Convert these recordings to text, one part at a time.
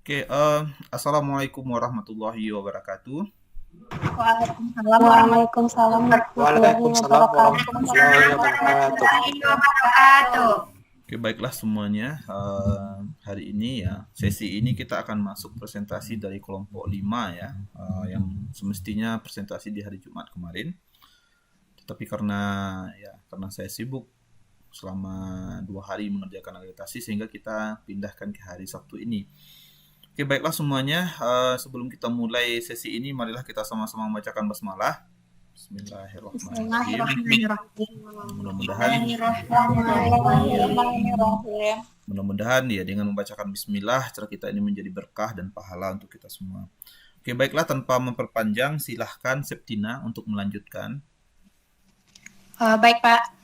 Oke, assalamualaikum warahmatullahi wabarakatuh. Waalaikumsalam Waalaikumsalam warahmatullahi Waalaikumsalam warahmatullahi wabarakatuh. wabarakatuh. Oke, baiklah semuanya. Hari ini ya, sesi ini kita akan masuk presentasi dari kelompok 5 ya, yang semestinya presentasi di hari Jumat kemarin. Tetapi karena saya sibuk selama 2 hari mengerjakan akreditasi sehingga kita pindahkan ke hari Sabtu ini. Oke, baiklah semuanya. Sebelum kita mulai sesi ini, marilah kita sama-sama membacakan basmalah. Bismillahirrahmanirrahim. Mudah-mudahan ya dengan membacakan Bismillah cara kita ini menjadi berkah dan pahala untuk kita semua. Oke, baiklah tanpa memperpanjang, silahkan Septina untuk melanjutkan. Baik Pak.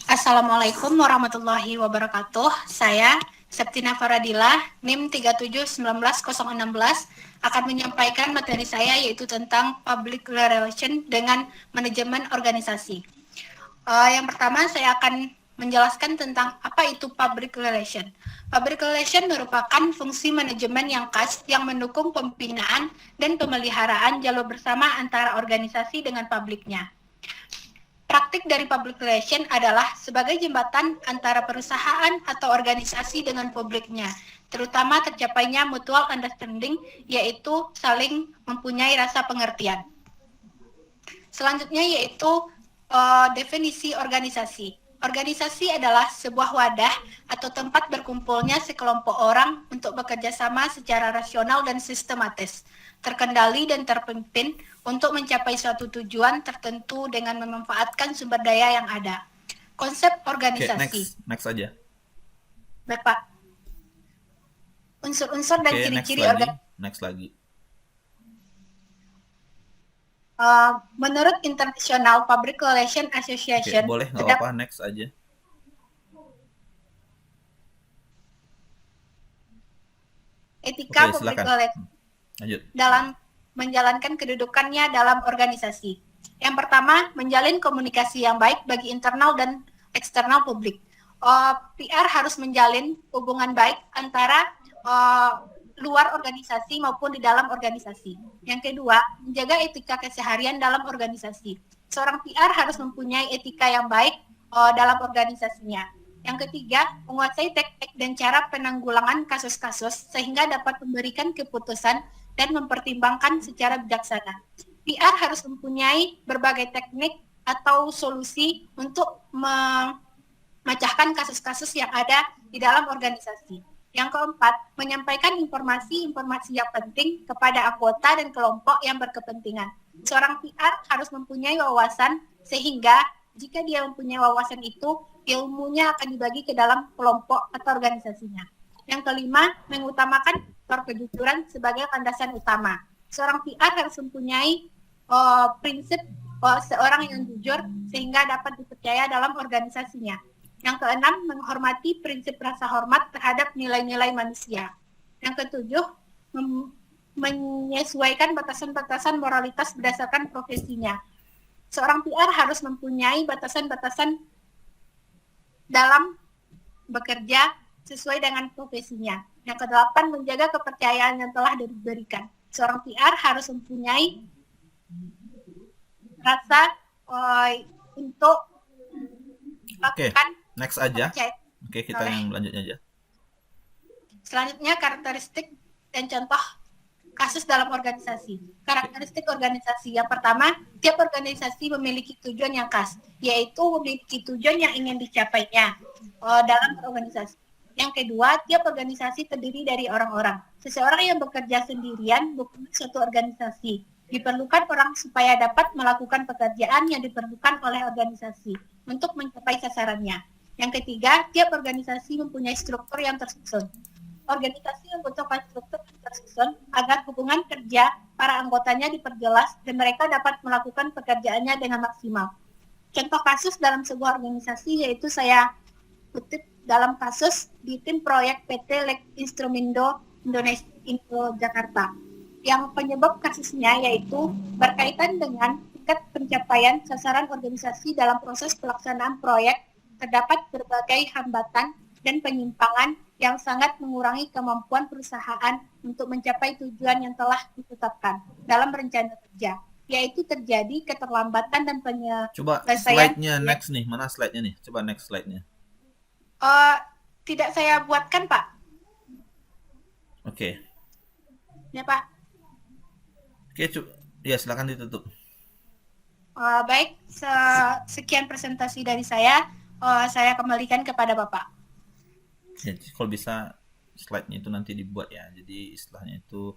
Assalamualaikum warahmatullahi wabarakatuh. Saya Septina Faradila, NIM 3719016 akan menyampaikan materi saya yaitu tentang Public Relation dengan Manajemen Organisasi. Yang pertama saya akan menjelaskan tentang apa itu Public Relation. Public Relation merupakan fungsi manajemen yang khas yang mendukung pembinaan dan pemeliharaan jalur bersama antara organisasi dengan publiknya. Praktik dari public relation adalah sebagai jembatan antara perusahaan atau organisasi dengan publiknya, terutama tercapainya mutual understanding, yaitu saling mempunyai rasa pengertian. Selanjutnya yaitu definisi organisasi. Organisasi adalah sebuah wadah atau tempat berkumpulnya sekelompok orang untuk bekerja sama secara rasional dan sistematis, terkendali dan terpimpin untuk mencapai suatu tujuan tertentu dengan memanfaatkan sumber daya yang ada. Konsep organisasi. Oke, next aja. Baik, Pak. Unsur-unsur dan ciri-ciri organisasi. Next lagi. Menurut International Public Relations Association, boleh, nggak apa-apa, next aja. Etika public relations dalam menjalankan kedudukannya dalam organisasi. Yang pertama, menjalin komunikasi yang baik bagi internal dan eksternal publik. PR harus menjalin hubungan baik antara luar organisasi maupun di dalam organisasi. Yang kedua, menjaga etika keseharian dalam organisasi. Seorang PR harus mempunyai etika yang baik dalam organisasinya. Yang ketiga, menguasai teknik dan cara penanggulangan kasus-kasus sehingga dapat memberikan keputusan dan mempertimbangkan secara bijaksana. PR harus mempunyai berbagai teknik atau solusi untuk memecahkan kasus-kasus yang ada di dalam organisasi. Yang keempat, menyampaikan informasi-informasi yang penting kepada anggota dan kelompok yang berkepentingan. Seorang PR harus mempunyai wawasan sehingga jika dia mempunyai wawasan itu, ilmunya akan dibagi ke dalam kelompok atau organisasinya. Yang kelima, mengutamakan kejujuran sebagai landasan utama. Seorang PR harus mempunyai prinsip seorang yang jujur sehingga dapat dipercaya dalam organisasinya. Yang keenam, menghormati prinsip rasa hormat terhadap nilai-nilai manusia. Yang ketujuh, menyesuaikan batasan-batasan moralitas berdasarkan profesinya. Seorang PR harus mempunyai batasan-batasan dalam bekerja sesuai dengan profesinya. Yang kedelapan, menjaga kepercayaan yang telah diberikan. Seorang PR harus mempunyai rasa untuk melakukan next aja. Oke, kita yang lanjutnya aja. Selanjutnya, karakteristik dan contoh kasus dalam organisasi. Karakteristik organisasi. Yang pertama, tiap organisasi memiliki tujuan yang khas, yaitu memiliki tujuan yang ingin dicapainya dalam organisasi. Yang kedua, tiap organisasi terdiri dari orang-orang. Seseorang yang bekerja sendirian bukan suatu organisasi. Diperlukan orang supaya dapat melakukan pekerjaan yang diperlukan oleh organisasi untuk mencapai sasarannya. Yang ketiga, tiap organisasi mempunyai struktur yang tersusun. Organisasi membutuhkan struktur yang tersusun agar hubungan kerja para anggotanya diperjelas dan mereka dapat melakukan pekerjaannya dengan maksimal. Contoh kasus dalam sebuah organisasi yaitu saya kutip dalam kasus di tim proyek PT Lek Instrumindo Indonesia Indo Jakarta. Yang penyebab kasusnya yaitu berkaitan dengan tingkat pencapaian sasaran organisasi dalam proses pelaksanaan proyek, terdapat berbagai hambatan dan penyimpangan yang sangat mengurangi kemampuan perusahaan untuk mencapai tujuan yang telah ditetapkan dalam rencana kerja, yaitu terjadi keterlambatan dan penyelesaian. Coba slide-nya next nih, mana slide-nya nih? Coba next slide-nya. Tidak saya buatkan, Pak. Oke. Ya, Pak. Oke, ya silakan ditutup. Baik, sekian presentasi dari saya. Saya kembalikan kepada Bapak. Ya, kalau bisa slide-nya itu nanti dibuat ya. Jadi istilahnya itu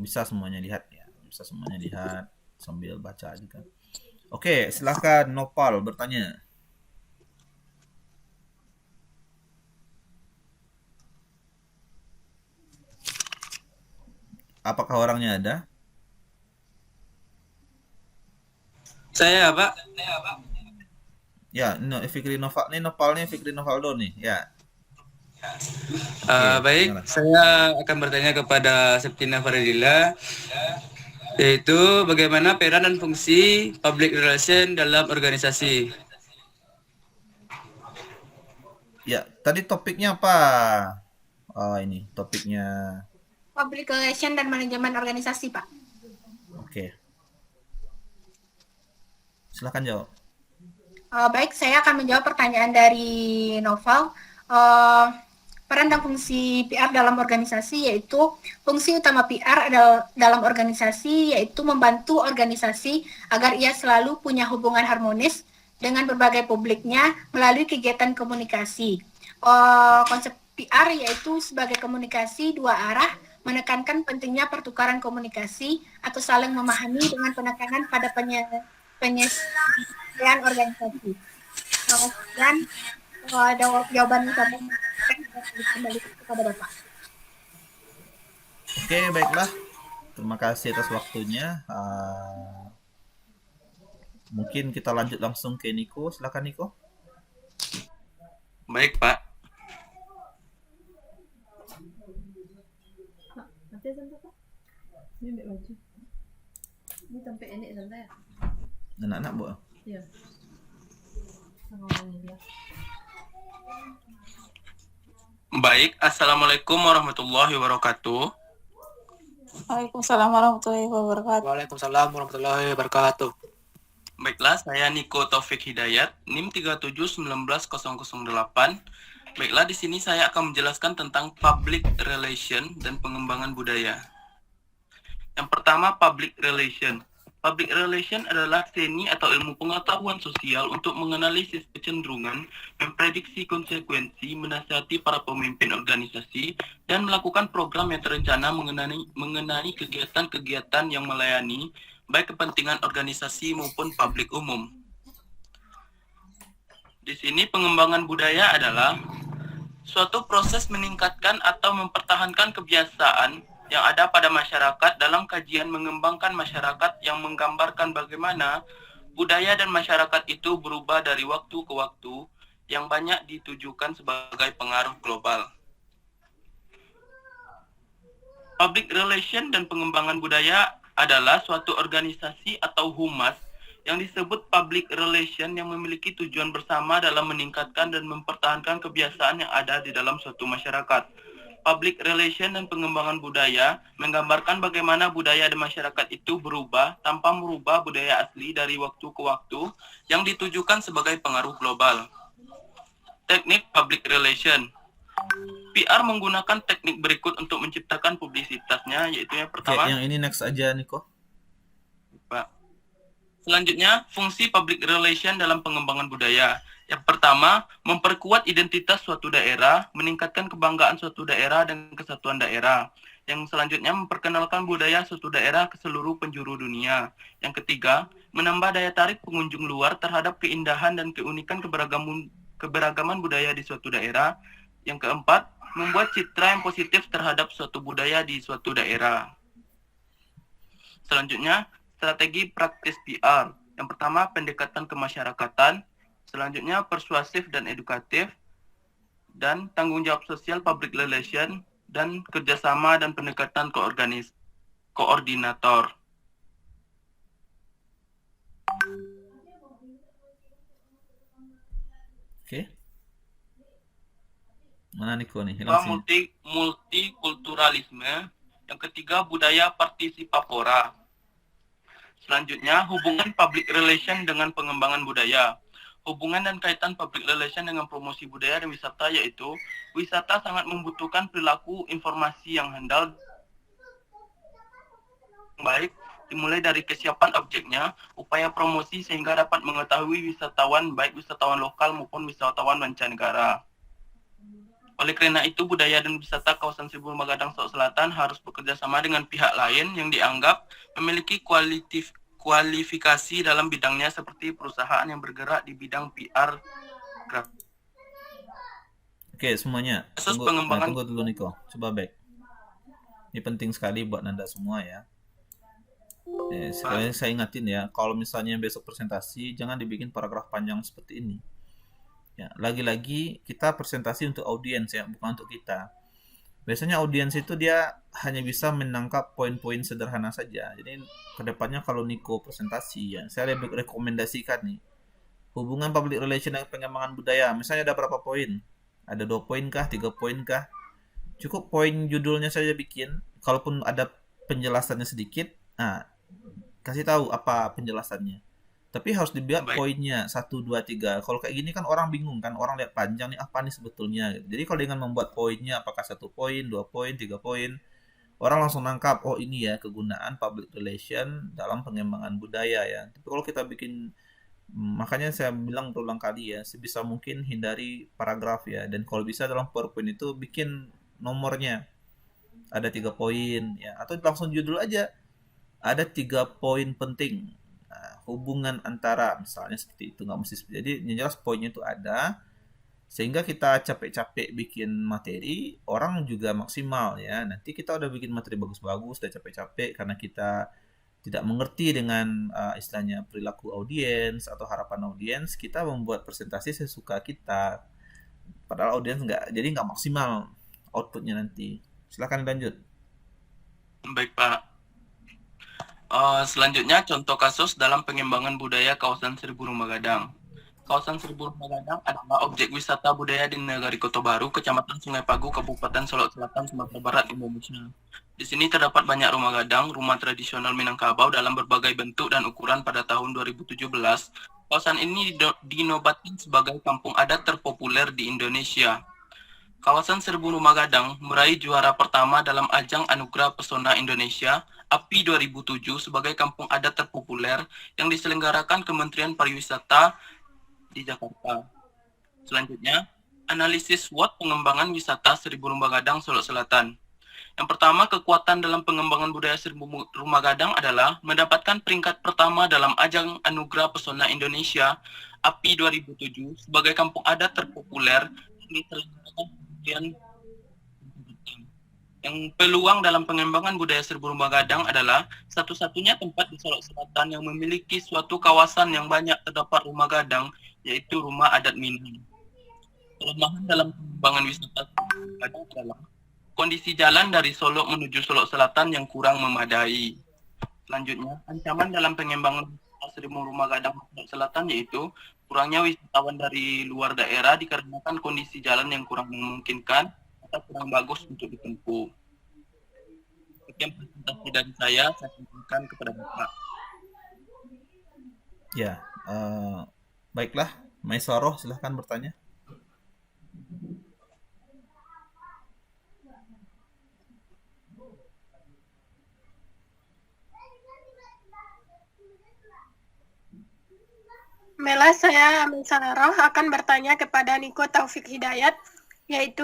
bisa semuanya lihat ya. Bisa semuanya lihat sambil baca juga. Oke, silakan Nopal bertanya. Apakah orangnya ada? Saya, Pak. Ya, Fikri Noval nih, Nopalnya Fikri Novaldo nih, ya. Baik, saya akan bertanya kepada Septina Faridila, yaitu bagaimana peran dan fungsi public relation dalam organisasi. Ya, tadi topiknya apa? Ini topiknya Public Relation dan Manajemen Organisasi, Pak. Oke. Silakan jawab. Baik, saya akan menjawab pertanyaan dari Noval. Peran dan fungsi PR dalam organisasi, yaitu fungsi utama PR adalah dalam organisasi yaitu membantu organisasi agar ia selalu punya hubungan harmonis dengan berbagai publiknya melalui kegiatan komunikasi. Konsep PR yaitu sebagai komunikasi dua arah, menekankan pentingnya pertukaran komunikasi atau saling memahami dengan penekanan pada penyelesaian organisasi. Dan jawaban saya kembali kepada Bapak. Oke, baiklah. Terima kasih atas waktunya. Mungkin kita lanjut langsung ke Niko. Silakan Niko. Baik, Pak. Anak-anak, Bu. Iya. Baik, Assalamualaikum warahmatullahi wabarakatuh. Waalaikumsalam warahmatullahi wabarakatuh. Waalaikumsalam warahmatullahi wabarakatuh. Baiklah, saya Niko Taufik Hidayat, NIM 37190008. Baiklah, di sini saya akan menjelaskan tentang public relation dan pengembangan budaya. Yang pertama, public relation. Public relation adalah seni atau ilmu pengetahuan sosial untuk menganalisis kecenderungan, memprediksi konsekuensi, menasihati para pemimpin organisasi, dan melakukan program yang terencana mengenai kegiatan-kegiatan yang melayani baik kepentingan organisasi maupun publik umum. Di sini pengembangan budaya adalah suatu proses meningkatkan atau mempertahankan kebiasaan yang ada pada masyarakat dalam kajian mengembangkan masyarakat yang menggambarkan bagaimana budaya dan masyarakat itu berubah dari waktu ke waktu yang banyak ditujukan sebagai pengaruh global. Public relation dan pengembangan budaya adalah suatu organisasi atau humas yang disebut public relation yang memiliki tujuan bersama dalam meningkatkan dan mempertahankan kebiasaan yang ada di dalam suatu masyarakat. Public relation dan pengembangan budaya menggambarkan bagaimana budaya dan masyarakat itu berubah tanpa merubah budaya asli dari waktu ke waktu yang ditujukan sebagai pengaruh global. Teknik public relation. PR menggunakan teknik berikut untuk menciptakan publisitasnya, yaitu yang pertama. Oke, yang ini next aja, Niko. Pak. Selanjutnya, fungsi public relation dalam pengembangan budaya. Yang pertama, memperkuat identitas suatu daerah, meningkatkan kebanggaan suatu daerah dan kesatuan daerah. Yang selanjutnya, memperkenalkan budaya suatu daerah ke seluruh penjuru dunia. Yang ketiga, menambah daya tarik pengunjung luar terhadap keindahan dan keunikan keberagaman budaya di suatu daerah. Yang keempat, membuat citra yang positif terhadap suatu budaya di suatu daerah. Selanjutnya, strategi praktis PR. Yang pertama, pendekatan kemasyarakatan. Selanjutnya, persuasif dan edukatif. dan tanggung jawab sosial public relation, dan kerjasama dan pendekatan koordinator. Oke. Mana Niko nih? Multikulturalisme. Yang ketiga, budaya partisipapora. Selanjutnya, hubungan public relation dengan pengembangan budaya. Hubungan dan kaitan public relation dengan promosi budaya dan wisata, yaitu wisata sangat membutuhkan perilaku informasi yang handal, baik, dimulai dari kesiapan objeknya, upaya promosi sehingga dapat mengetahui wisatawan, baik wisatawan lokal maupun wisatawan mancanegara. Oleh karena itu, budaya dan wisata kawasan Seribu Rumah Gadang Solok Selatan harus bekerja sama dengan pihak lain yang dianggap memiliki kualifikasi dalam bidangnya, seperti perusahaan yang bergerak di bidang PR. Oke, semuanya. Tunggu dulu Niko. Coba back. Ini penting sekali buat Nanda semua ya. Sekali saya ingatin ya, kalau misalnya besok presentasi jangan dibikin paragraf panjang seperti ini. Ya, lagi-lagi kita presentasi untuk audiens ya, bukan untuk kita. Biasanya audiens itu dia hanya bisa menangkap poin-poin sederhana saja. Jadi kedepannya kalau Niko presentasi ya, saya rekomendasikan nih hubungan public relation dan pengembangan budaya. Misalnya ada berapa poin? Ada 2 poin kah? 3 poin kah? Cukup poin judulnya saja bikin. Kalaupun ada penjelasannya sedikit, kasih tahu apa penjelasannya. Tapi harus dibuat poinnya 1, 2, 3. Kalau kayak gini kan orang bingung kan, orang lihat panjang nih apa nih sebetulnya. Jadi kalau dengan membuat poinnya apakah 1 poin, 2 poin, 3 poin, orang langsung nangkap, oh ini ya kegunaan public relation dalam pengembangan budaya ya. Tapi kalau kita bikin, makanya saya bilang berulang kali ya, sebisa mungkin hindari paragraf ya. Dan kalau bisa dalam PowerPoint itu bikin nomornya. Ada 3 poin ya, atau langsung judul aja. Ada 3 poin penting. Hubungan antara, misalnya seperti itu, nggak mesti seperti. Jadi yang jelas poinnya itu ada, sehingga kita capek-capek bikin materi, orang juga maksimal ya. Nanti kita udah bikin materi bagus-bagus, udah capek-capek karena kita tidak mengerti dengan istilahnya perilaku audiens atau harapan audiens, kita membuat presentasi sesuka kita, padahal audiens nggak maksimal outputnya nanti. Silakan lanjut. Baik Pak. Selanjutnya, contoh kasus dalam pengembangan budaya kawasan Seribu Rumah Gadang. Kawasan Seribu Rumah Gadang adalah objek wisata budaya di Negari Kota Baru, Kecamatan Sungai Pagu, Kabupaten Solok Selatan, Sumatera Barat, Indonesia. Di sini terdapat banyak rumah gadang, rumah tradisional Minangkabau dalam berbagai bentuk dan ukuran. Pada tahun 2017, kawasan ini dinobatkan sebagai kampung adat terpopuler di Indonesia. Kawasan Seribu Rumah Gadang meraih juara pertama dalam ajang Anugerah Pesona Indonesia API 2007 sebagai kampung adat terpopuler yang diselenggarakan Kementerian Pariwisata di Jakarta. Selanjutnya, analisis SWOT pengembangan wisata Seribu Rumah Gadang Solok Selatan. Yang pertama, kekuatan dalam pengembangan budaya Seribu Rumah Gadang adalah mendapatkan peringkat pertama dalam ajang Anugerah Pesona Indonesia API 2007 sebagai kampung adat terpopuler yang diselenggarakan Kementerian. Yang peluang dalam pengembangan budaya Seribu Rumah Gadang adalah satu-satunya tempat di Solok Selatan yang memiliki suatu kawasan yang banyak terdapat rumah gadang, yaitu rumah adat Minang. Kelemahan dalam pengembangan wisata Seribu Gadang adalah kondisi jalan dari Solok menuju Solok Selatan yang kurang memadai. Selanjutnya, ancaman dalam pengembangan Seribu Rumah Gadang Solok Selatan yaitu kurangnya wisatawan dari luar daerah dikarenakan kondisi jalan yang kurang memungkinkan atau kurang bagus untuk ditempuh. Sekian presentasi dari saya sampaikan kepada Bapak. Ya, baiklah, Maisaro silahkan bertanya. Mela, saya Maisaro akan bertanya kepada Niko Taufik Hidayat, yaitu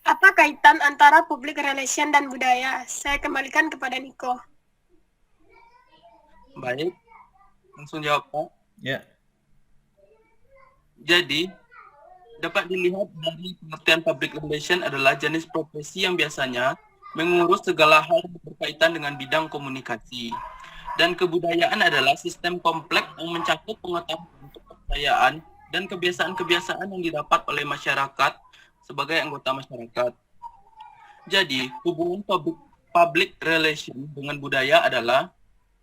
apa kaitan antara public relation dan budaya? Saya kembalikan kepada Niko. Baik, langsung jawab Pak. Ya. Jadi, dapat dilihat dari pengertian public relation adalah jenis profesi yang biasanya mengurus segala hal yang berkaitan dengan bidang komunikasi. Dan kebudayaan adalah sistem kompleks yang mencakup pengetahuan, kepercayaan, dan kebiasaan-kebiasaan yang didapat oleh masyarakat sebagai anggota masyarakat. Jadi, hubungan public relation dengan budaya adalah,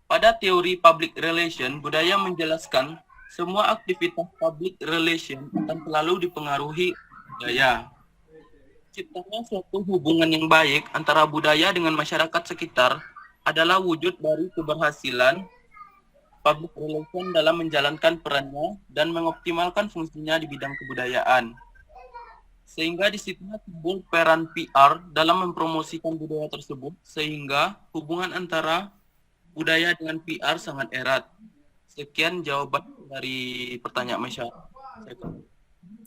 pada teori public relation, budaya menjelaskan semua aktivitas public relation akan selalu dipengaruhi budaya. Ciptanya suatu hubungan yang baik antara budaya dengan masyarakat sekitar adalah wujud dari keberhasilan public relation dalam menjalankan perannya dan mengoptimalkan fungsinya di bidang kebudayaan. Sehingga disitulah timbul peran PR dalam mempromosikan budaya tersebut, sehingga hubungan antara budaya dengan PR sangat erat. Sekian jawaban dari pertanyaan masyarakat.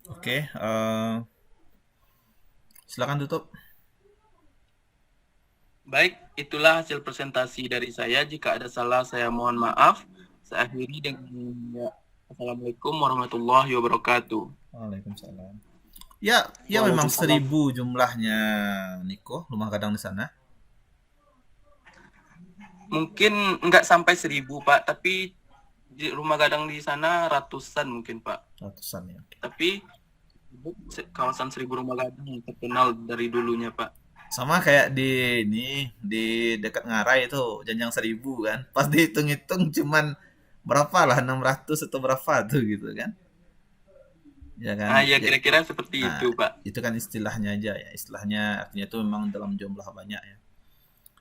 Oke, silakan tutup. Baik, itulah hasil presentasi dari saya. Jika ada salah, saya mohon maaf. Saya akhiri dengan Assalamualaikum warahmatullahi wabarakatuh. Waalaikumsalam. Ya memang 1.000 jumlahnya, Niko, rumah gadang di sana. Mungkin nggak sampai 1.000, Pak, tapi di rumah gadang di sana ratusan mungkin, Pak. Ratusan ya. Tapi kawasan 1.000 rumah gadang yang terkenal dari dulunya, Pak. Sama kayak di dekat Ngarai itu Janjang 1.000 kan. Pas dihitung-hitung cuman berapa lah, 600 atau berapa tuh gitu kan. Ya kan? Ya kira-kira seperti itu, Pak. Itu kan istilahnya aja ya. Istilahnya artinya itu memang dalam jumlah banyak ya.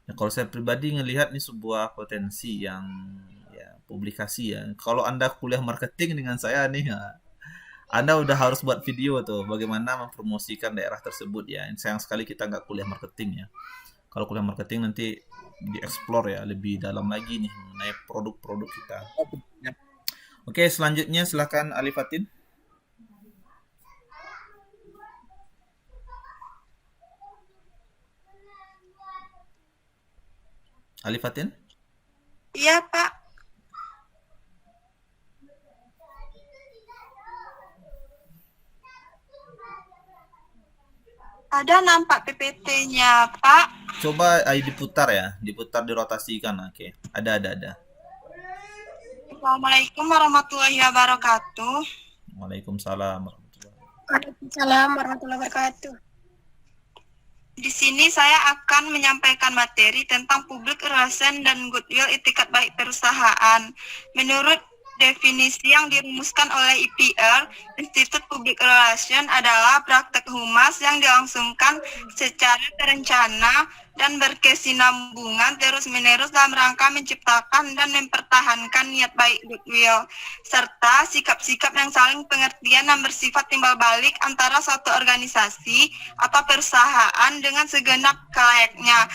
Ya kalau saya pribadi ngelihat ini sebuah potensi yang ya publikasi ya. Kalau Anda kuliah marketing dengan saya nih ya, Anda udah harus buat video tuh bagaimana mempromosikan daerah tersebut ya. Sayang sekali kita nggak kuliah marketing ya. Kalau kuliah marketing nanti dieksplor ya lebih dalam lagi nih mengenai produk-produk kita. Oke, selanjutnya silakan Ali Fatin. Ali Fatin? Iya, Pak. Ada nampak PPT-nya, Pak. Coba diputar ya, diputar dirotasikan. Oke, ada. Assalamualaikum warahmatullahi wabarakatuh. Waalaikumsalam warahmatullahi wabarakatuh. Di sini saya akan menyampaikan materi tentang public relation dan goodwill itikat baik perusahaan. Menurut definisi yang dirumuskan oleh IPR, Institut Public Relation adalah praktek humas yang dilangsungkan secara terencana dan berkesinambungan terus-menerus dalam rangka menciptakan dan mempertahankan niat baik goodwill, serta sikap-sikap yang saling pengertian dan bersifat timbal balik antara suatu organisasi atau perusahaan dengan segenap kelayaknya.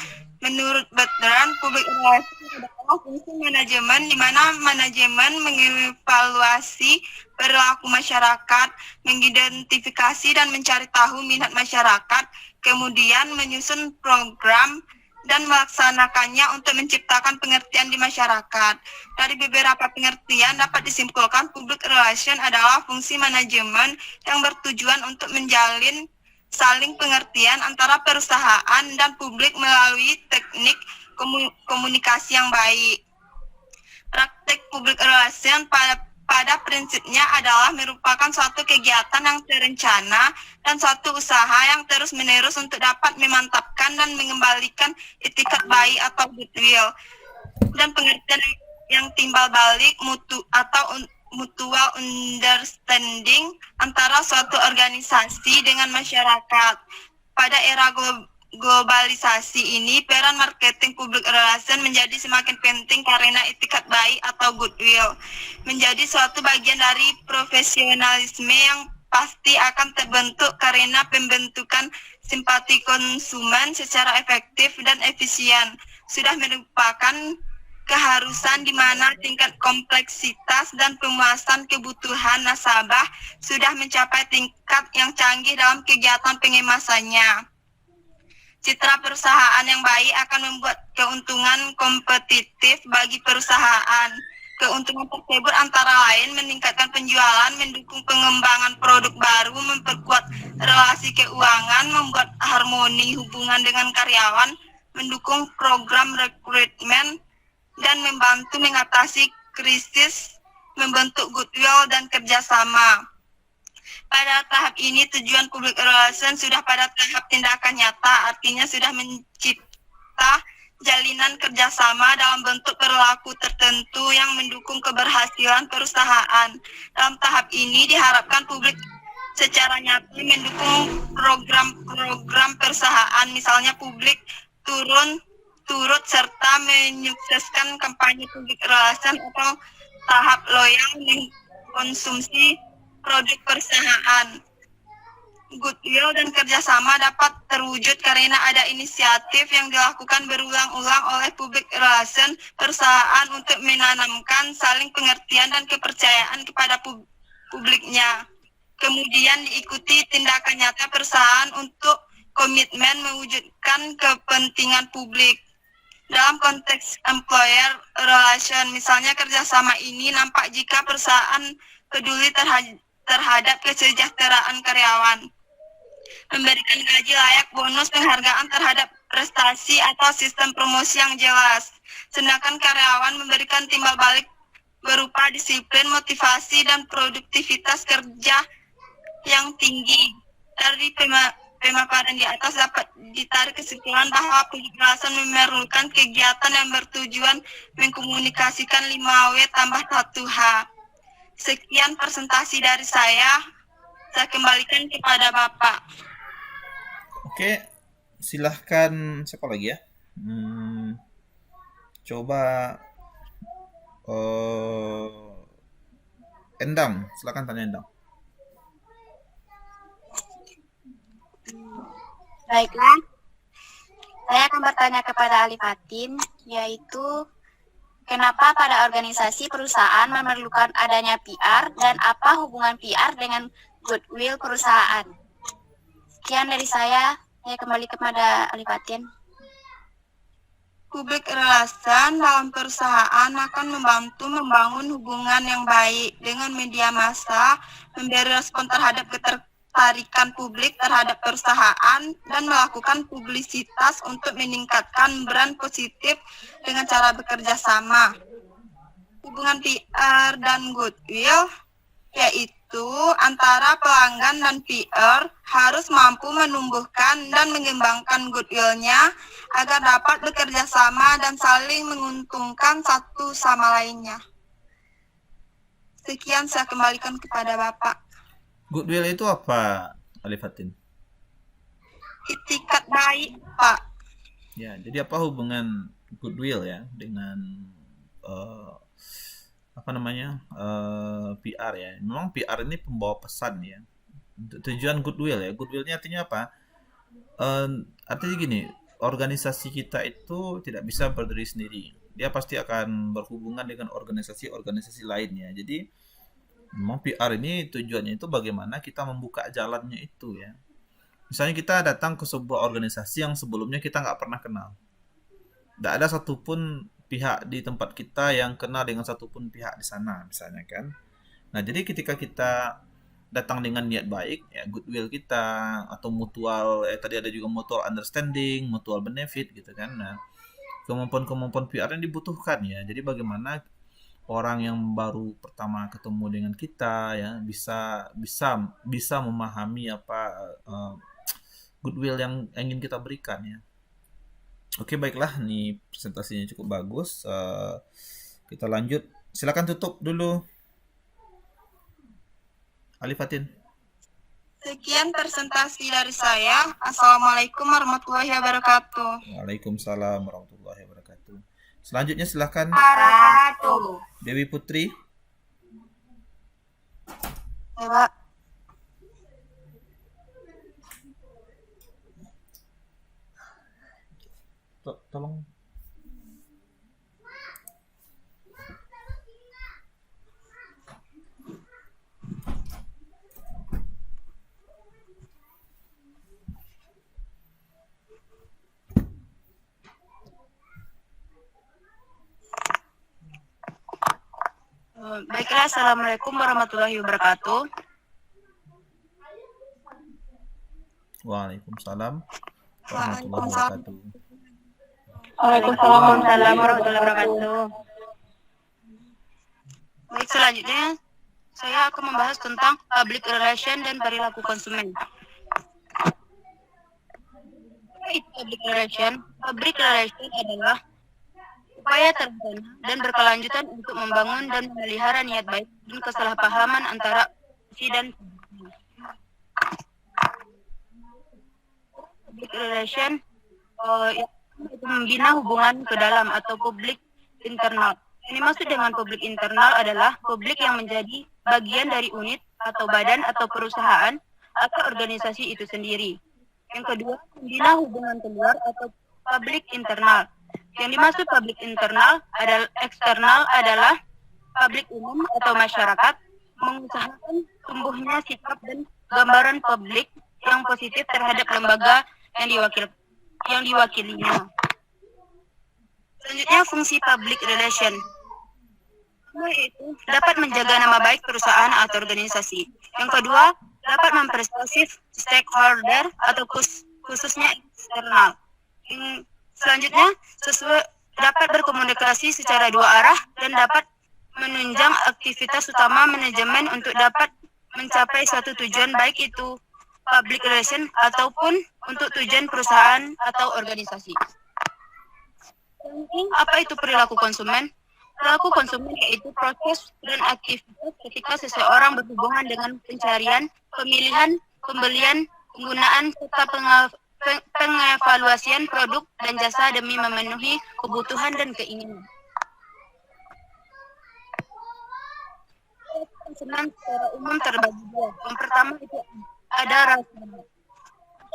Menurut Bertrand, public relation adalah fungsi manajemen di mana manajemen mengevaluasi perilaku masyarakat, mengidentifikasi dan mencari tahu minat masyarakat, kemudian menyusun program dan melaksanakannya untuk menciptakan pengertian di masyarakat. Dari beberapa pengertian dapat disimpulkan public relation adalah fungsi manajemen yang bertujuan untuk menjalin saling pengertian antara perusahaan dan publik melalui teknik komunikasi yang baik. Praktek public relation pada prinsipnya adalah merupakan suatu kegiatan yang terencana dan suatu usaha yang terus-menerus untuk dapat memantapkan dan mengembalikan itikat baik atau goodwill dan pengertian yang timbal balik mutual understanding antara suatu organisasi dengan masyarakat. Pada era globalisasi ini, peran marketing public relation menjadi semakin penting karena itikat baik atau goodwill menjadi suatu bagian dari profesionalisme yang pasti akan terbentuk karena pembentukan simpati konsumen secara efektif dan efisien sudah merupakan keharusan di mana tingkat kompleksitas dan pemuasan kebutuhan nasabah sudah mencapai tingkat yang canggih dalam kegiatan pengemasannya. Citra perusahaan yang baik akan membuat keuntungan kompetitif bagi perusahaan. Keuntungan tersebut antara lain meningkatkan penjualan, mendukung pengembangan produk baru, memperkuat relasi keuangan, membuat harmoni hubungan dengan karyawan, mendukung program rekrutmen, dan membantu mengatasi krisis, membentuk goodwill dan kerjasama. Pada tahap ini tujuan public relation sudah pada tahap tindakan nyata, artinya sudah mencipta jalinan kerjasama dalam bentuk perilaku tertentu yang mendukung keberhasilan perusahaan. Dalam tahap ini diharapkan publik secara nyata mendukung program-program perusahaan, misalnya publik turut serta menyukseskan kampanye public relation atau tahap loyal mengkonsumsi produk perusahaan. Goodwill dan kerjasama dapat terwujud karena ada inisiatif yang dilakukan berulang-ulang oleh public relation perusahaan untuk menanamkan saling pengertian dan kepercayaan kepada publiknya. Kemudian diikuti tindakan nyata perusahaan untuk komitmen mewujudkan kepentingan publik. Dalam konteks employer relation, misalnya kerjasama ini nampak jika perusahaan peduli terhadap kesejahteraan karyawan, memberikan gaji layak, bonus, penghargaan terhadap prestasi atau sistem promosi yang jelas. Sedangkan karyawan memberikan timbal balik berupa disiplin, motivasi, dan produktivitas kerja yang tinggi. Dari pemaparan di atas dapat ditarik kesimpulan bahwa public relation memerlukan kegiatan yang bertujuan mengkomunikasikan 5W tambah 1H. Sekian presentasi dari saya kembalikan kepada Bapak. Oke, silahkan siapa lagi ya? Coba Endang, silakan tanya Endang. Baiklah, saya akan bertanya kepada Ali Fatin, yaitu kenapa pada organisasi perusahaan memerlukan adanya PR dan apa hubungan PR dengan goodwill perusahaan? Sekian dari saya kembali kepada Ali Fatin. Public relation dalam perusahaan akan membantu membangun hubungan yang baik dengan media massa, memberi respon terhadap ketertarikan publik terhadap perusahaan, dan melakukan publisitas untuk meningkatkan brand positif dengan cara bekerja sama. Hubungan PR dan goodwill yaitu antara pelanggan dan PR harus mampu menumbuhkan dan mengembangkan goodwill-nya agar dapat bekerja sama dan saling menguntungkan satu sama lainnya. Sekian saya kembalikan kepada Bapak. Goodwill itu apa, Ali Fatin? Itikat baik, Pak. Ya, jadi apa hubungan goodwill ya dengan PR ya? Memang PR ini pembawa pesan ya. Tujuan goodwill ya. Goodwill-nya artinya apa? Artinya gini, organisasi kita itu tidak bisa berdiri sendiri. Dia pasti akan berhubungan dengan organisasi-organisasi lainnya. Jadi memang PR ini tujuannya itu bagaimana kita membuka jalannya itu ya. Misalnya kita datang ke sebuah organisasi yang sebelumnya kita nggak pernah kenal. Tidak ada satupun pihak di tempat kita yang kenal dengan satupun pihak di sana misalnya kan. Nah jadi ketika kita datang dengan niat baik ya, goodwill kita atau mutual tadi ada juga mutual understanding, mutual benefit gitu kan. Nah kemampuan PR yang dibutuhkan ya. Jadi bagaimana orang yang baru pertama ketemu dengan kita ya bisa memahami apa goodwill yang ingin kita berikan ya. Oke, baiklah, nih presentasinya cukup bagus. Kita lanjut. Silakan tutup dulu, Ali Fatin. Sekian presentasi dari saya. Assalamualaikum warahmatullahi wabarakatuh. Waalaikumsalam warahmatullahi wabarakatuh. Selanjutnya silakan Dewi Putri. Ya, Pak. Tolong. Baiklah, Assalamualaikum warahmatullahi wabarakatuh. Waalaikumsalam warahmatullahi wabarakatuh. Waalaikumsalam warahmatullahi wabarakatuh. Baik, selanjutnya saya akan membahas tentang public relation dan perilaku konsumen. Public relation adalah upaya terencana dan berkelanjutan untuk membangun dan memelihara niat baik dan kesalahpahaman antara si dan public relation itu membina hubungan ke dalam atau publik internal. Ini maksud dengan publik internal adalah publik yang menjadi bagian dari unit atau badan atau perusahaan atau organisasi itu sendiri. Yang kedua, membina hubungan keluar atau publik internal. Yang dimaksud publik internal adalah eksternal adalah publik umum atau masyarakat mengusahakan tumbuhnya sikap dan gambaran publik yang positif terhadap lembaga yang diwakilinya. Selanjutnya, fungsi public relation yaitu dapat menjaga nama baik perusahaan atau organisasi. Yang kedua, dapat mempersuasif stakeholder atau khususnya eksternal. Selanjutnya, dapat berkomunikasi secara dua arah dan dapat menunjang aktivitas utama manajemen untuk dapat mencapai suatu tujuan, baik itu public relation ataupun untuk tujuan perusahaan atau organisasi. Apa itu perilaku konsumen? Perilaku konsumen yaitu proses dan aktivitas ketika seseorang berhubungan dengan pencarian, pemilihan, pembelian, penggunaan, serta pengevaluasian produk dan jasa demi memenuhi kebutuhan dan keinginan. Konsumen secara umum terbagi dua. Yang pertama itu ada rasional.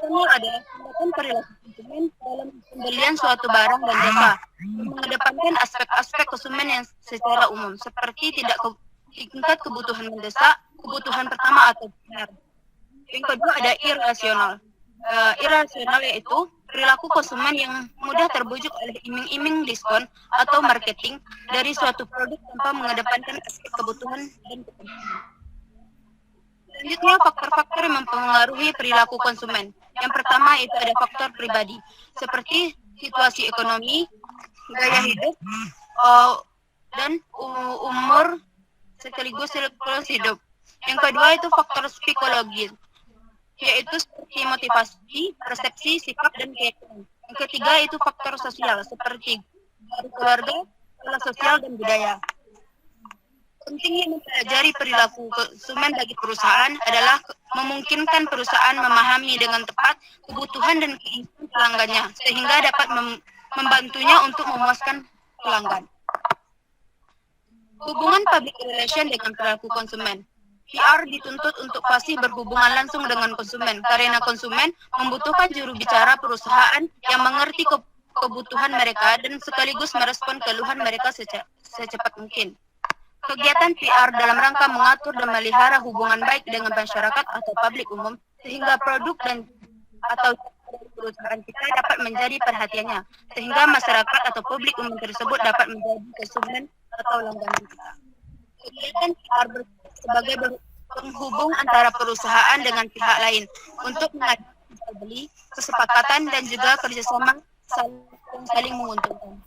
Rasional adalah tindakan perilaku konsumen dalam pembelian suatu barang dan jasa, mengedepankan aspek-aspek konsumen yang secara umum, seperti tingkat kebutuhan mendesak, kebutuhan pertama atau primer. Yang kedua ada irasional. Irasional yaitu perilaku konsumen yang mudah terbujuk oleh iming-iming diskon atau marketing dari suatu produk tanpa mengedepankan aspek kebutuhan dan kepentingan. Selanjutnya, faktor-faktor yang mempengaruhi perilaku konsumen. Yang pertama itu ada faktor pribadi, seperti situasi ekonomi, gaya hidup, dan umur sekaligus siklus hidup. Yang kedua itu faktor psikologis, yaitu seperti motivasi, persepsi, sikap, dan keyakinan. Yang ketiga itu faktor sosial, seperti keluarga, pola sosial, dan budaya. Pentingnya mempelajari perilaku konsumen bagi perusahaan adalah memungkinkan perusahaan memahami dengan tepat kebutuhan dan keinginan pelanggannya, sehingga dapat membantunya untuk memuaskan pelanggan. Hubungan public relation dengan perilaku konsumen. PR dituntut untuk fasih berhubungan langsung dengan konsumen, karena konsumen membutuhkan juru bicara perusahaan yang mengerti kebutuhan mereka dan sekaligus merespon keluhan mereka secepat mungkin. Kegiatan PR dalam rangka mengatur dan melihara hubungan baik dengan masyarakat atau publik umum, sehingga produk dan atau perusahaan kita dapat menjadi perhatiannya, sehingga masyarakat atau publik umum tersebut dapat menjadi konsumen atau langganan kita. Kegiatan PR sebagai penghubung antara perusahaan dengan pihak lain untuk mengadakan jual beli, kesepakatan, dan juga kerjasama saling menguntungkan.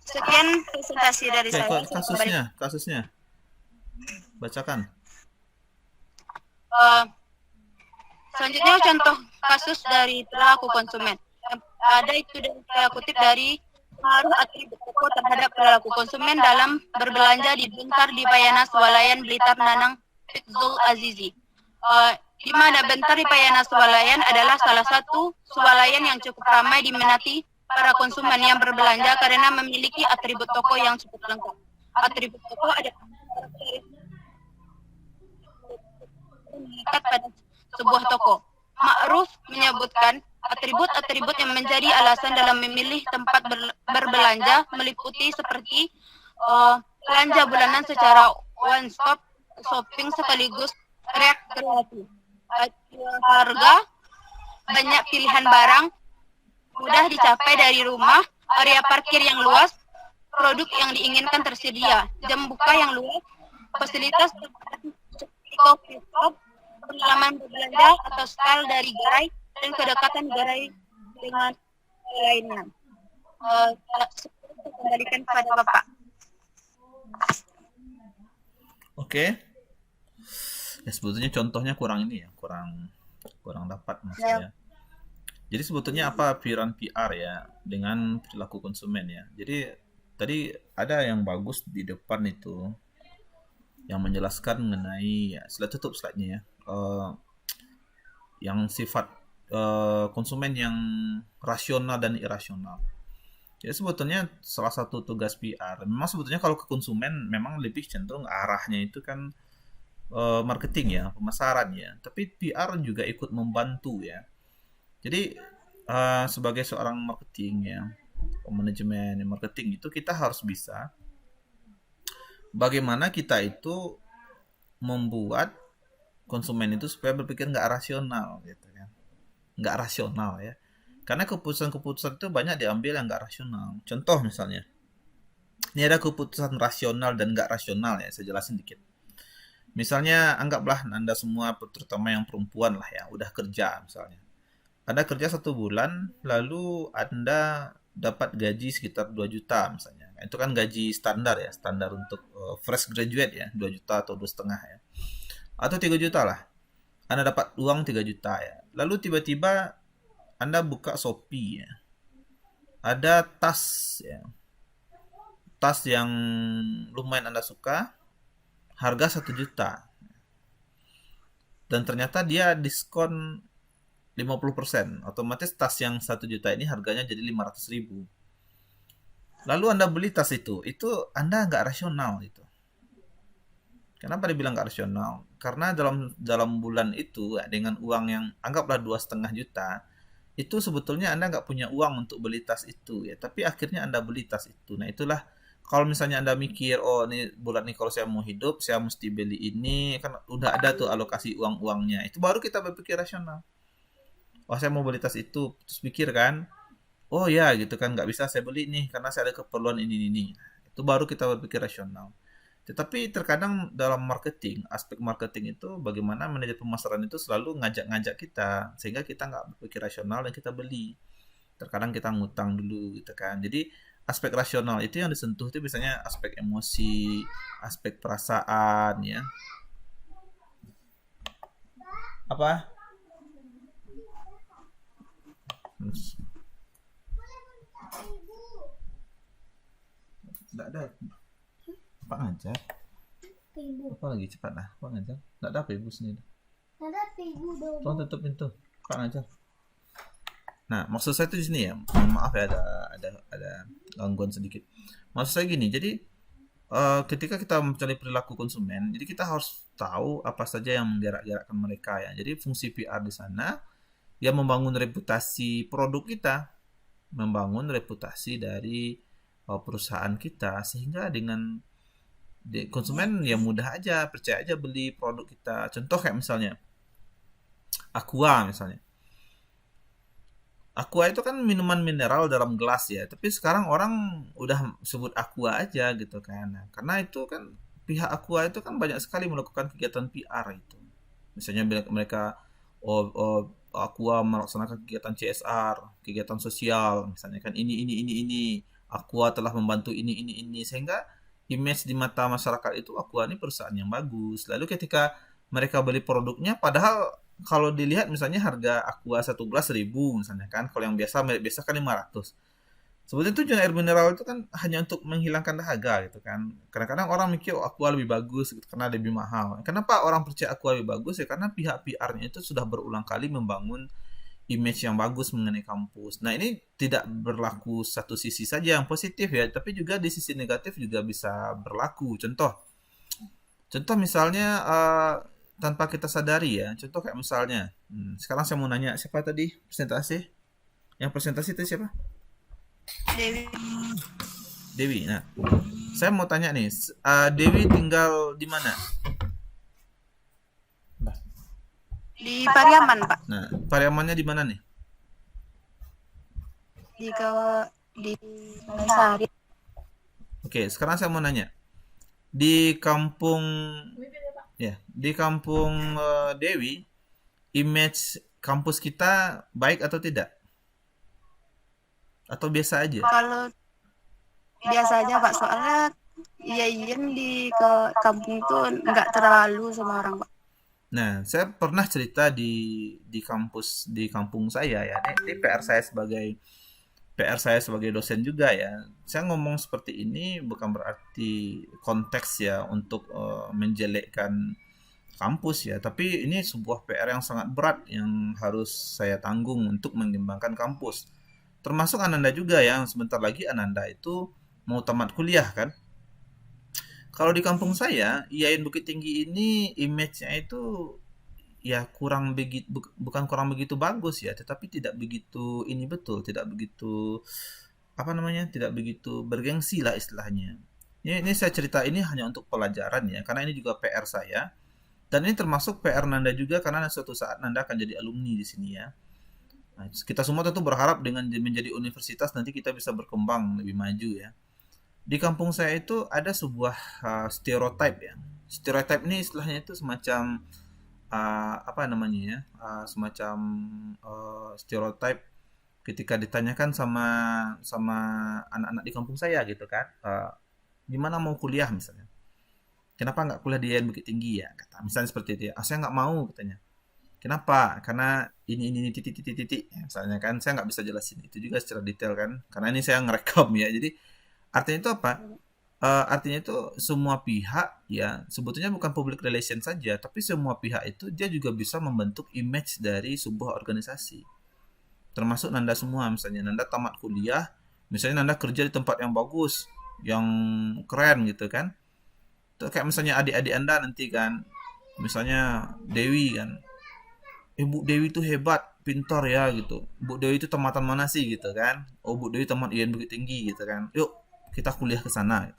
Sekian presentasi dari saya. Kasusnya. Bacakan. Selanjutnya contoh kasus dari perilaku konsumen. Ada itu saya kutip dari pengaruh atribut toko terhadap perilaku konsumen dalam berbelanja di Bentar di Payana Swalayan Blitar Nanang Fikzul Azizi. Di mana Bentar di Payana Swalayan adalah salah satu swalayan yang cukup ramai diminati para konsumen yang berbelanja karena memiliki atribut toko yang cukup lengkap. Atribut toko ada pada sebuah toko. Ma'ruf menyebutkan atribut-atribut yang menjadi alasan dalam memilih tempat berbelanja meliputi seperti belanja bulanan secara one stop shopping sekaligus rekreatif, harga, banyak pilihan barang, mudah dicapai dari rumah, area parkir yang luas, produk yang diinginkan tersedia, jam buka yang luas, fasilitas coffee shop, pengalaman berbelanja atau style dari gerai, dan kedekatan gerai dengan lainnya. Saya kembalikan kepada Bapak. Oke. Ya sebetulnya contohnya kurang ini ya, kurang dapat maksudnya. Jadi sebetulnya apa peran PR ya dengan perilaku konsumen ya. Jadi tadi ada yang bagus di depan itu yang menjelaskan mengenai ya, setelah tutup slide-nya ya. Yang sifat konsumen yang rasional dan irasional. Jadi sebetulnya salah satu tugas PR, memang sebetulnya kalau ke konsumen memang lebih cenderung arahnya itu kan marketing ya, pemasaran ya. Tapi PR juga ikut membantu ya. Jadi sebagai seorang marketing ya, manajemen marketing itu kita harus bisa bagaimana kita itu membuat konsumen itu supaya berpikir nggak rasional gitu kan, nggak rasional ya. Karena keputusan-keputusan itu banyak diambil yang nggak rasional. Contoh misalnya, ini ada keputusan rasional dan nggak rasional ya, saya jelasin dikit. Misalnya anggaplah Anda semua, terutama yang perempuan lah ya, udah kerja misalnya. Anda kerja 1 bulan, lalu Anda dapat gaji sekitar 2 juta misalnya. Itu kan gaji standar ya, standar untuk fresh graduate ya, 2 juta atau 2,5 ya. Atau 3 juta lah. Anda dapat uang 3 juta ya. Lalu tiba-tiba Anda buka Shopee ya. Ada tas ya. Tas yang lumayan Anda suka, harga 1 juta. Dan ternyata dia diskon 50%. Otomatis tas yang 1 juta ini harganya jadi 500.000. Lalu Anda beli tas itu Anda nggak rasional itu. Kenapa dibilang nggak rasional? Karena dalam bulan itu dengan uang yang anggaplah 2,5 juta, itu sebetulnya Anda nggak punya uang untuk beli tas itu ya, tapi akhirnya Anda beli tas itu. Nah itulah kalau misalnya Anda mikir, oh ini bulan ini kalau saya mau hidup, saya mesti beli ini, kan udah ada tuh alokasi uang-uangnya. Itu baru kita berpikir rasional. Oh saya mau beli tas itu, terus pikir kan, oh ya gitu kan, nggak bisa saya beli nih karena saya ada keperluan ini. Itu baru kita berpikir rasional. Tetapi terkadang dalam marketing, aspek marketing itu bagaimana manajer pemasaran itu selalu ngajak-ngajak kita sehingga kita nggak berpikir rasional dan kita beli. Terkadang kita ngutang dulu gitu kan. Jadi aspek rasional itu yang disentuh itu biasanya aspek emosi, aspek perasaan ya. Apa? Tidak ada. Pak ngajar. Apa lagi cepat lah, Pak ngajar. Tidak ada apa ibu sini. Tidak ada ibu dong. Tolong tutup pintu. Pak ngajar. Nah, maksud saya itu di sini ya. Maaf ya ada gangguan sedikit. Maksud saya gini, jadi ketika kita mencari perilaku konsumen, jadi kita harus tahu apa saja yang menggerak-gerakkan mereka ya. Jadi fungsi PR di sana ya membangun reputasi produk kita, membangun reputasi dari perusahaan kita sehingga dengan konsumen ya mudah aja percaya aja beli produk kita. Contoh kayak misalnya Aqua misalnya. Aqua itu kan minuman mineral dalam gelas ya, tapi sekarang orang udah sebut Aqua aja gitu kan. Nah, karena itu kan pihak Aqua itu kan banyak sekali melakukan kegiatan PR itu. Misalnya mereka Aqua melaksanakan kegiatan CSR, kegiatan sosial, misalnya kan ini Aqua telah membantu ini sehingga image di mata masyarakat itu Aqua ini perusahaan yang bagus. Lalu ketika mereka beli produknya, padahal kalau dilihat misalnya harga Aqua 1 gelas 1.000 misalnya kan, kalau yang merek biasa kan 500. Sebetulnya tujuan air mineral itu kan hanya untuk menghilangkan dahaga gitu kan. Kadang-kadang orang mikir Aqua lebih bagus gitu, karena lebih mahal. Kenapa orang percaya Aqua lebih bagus ya? Karena pihak PR-nya itu sudah berulang kali membangun image yang bagus mengenai kampus. Nah ini tidak berlaku satu sisi saja yang positif ya, tapi juga di sisi negatif juga bisa berlaku. Contoh misalnya tanpa kita sadari ya. Contoh kayak misalnya, sekarang saya mau nanya siapa tadi presentasi? Yang presentasi itu siapa? Dewi. Nah, saya mau tanya nih, Dewi tinggal di mana? Di Pariaman, Pak. Nah, Pariamannya di mana nih? Di Sari. Oke, sekarang saya mau nanya. Di kampung Dewi, image kampus kita baik atau tidak? Atau biasa aja? Kalau biasa aja, Pak, soalnya Iya, yang di ke kampung tuh nggak terlalu sama orang, Pak. Nah, saya pernah cerita di kampung saya ya. Ini PR saya sebagai dosen juga ya. Saya ngomong seperti ini bukan berarti konteks ya untuk menjelekkan kampus ya, tapi ini sebuah PR yang sangat berat yang harus saya tanggung untuk mengembangkan kampus. Termasuk Ananda juga ya, sebentar lagi Ananda itu mau tamat kuliah kan. Kalau di kampung saya, IAIN Bukit Tinggi ini image-nya itu ya kurang begitu, bukan kurang begitu bagus ya, tetapi tidak begitu ini betul, tidak begitu apa namanya, tidak begitu bergengsi lah istilahnya. Ini saya cerita ini hanya untuk pelajaran ya, karena ini juga PR saya dan ini termasuk PR Nanda juga karena suatu saat Nanda akan jadi alumni di sini ya. Nah, kita semua tentu berharap dengan menjadi universitas nanti kita bisa berkembang lebih maju ya. Di kampung saya itu ada sebuah stereotype ya. Stereotype ini istilahnya itu semacam apa namanya ya, semacam stereotype ketika ditanyakan sama sama anak-anak di kampung saya gitu kan, gimana mau kuliah misalnya, kenapa nggak kuliah di IAIN Bukit Tinggi ya, kata misalnya seperti itu ya. Saya nggak mau katanya, kenapa, karena ini titik titik titik ya, misalnya kan saya nggak bisa jelasin itu juga secara detail kan karena ini saya ngerekam ya. Jadi artinya itu apa? Artinya itu semua pihak ya, sebetulnya bukan public relation saja, tapi semua pihak itu dia juga bisa membentuk image dari sebuah organisasi. Termasuk Nanda semua, misalnya Nanda tamat kuliah, misalnya Nanda kerja di tempat yang bagus, yang keren gitu kan. Itu kayak misalnya adik-adik Anda nanti kan, misalnya Dewi kan. Bu Dewi itu hebat, pintar ya gitu. Bu Dewi itu tamatan mana sih gitu kan? Oh, Bu Dewi tamat IAIN Bukit Tinggi gitu kan. Yuk, kita kuliah ke sana gitu.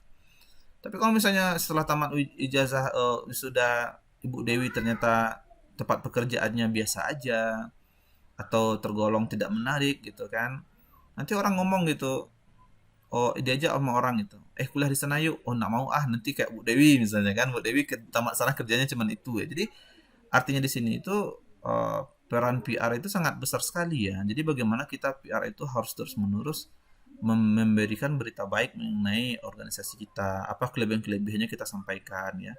Tapi kalau misalnya setelah tamat ijazah sudah Ibu Dewi ternyata tempat pekerjaannya biasa aja atau tergolong tidak menarik gitu kan. Nanti orang ngomong gitu, oh diajak sama orang gitu. Kuliah di sana yuk. Oh, nggak mau ah, nanti kayak Bu Dewi misalnya kan. Bu Dewi tamat sana kerjanya cuman itu ya. Jadi artinya di sini itu peran PR itu sangat besar sekali ya. Jadi bagaimana kita PR itu harus terus-menerus memberikan berita baik mengenai organisasi kita, apa kelebihan-kelebihannya kita sampaikan ya.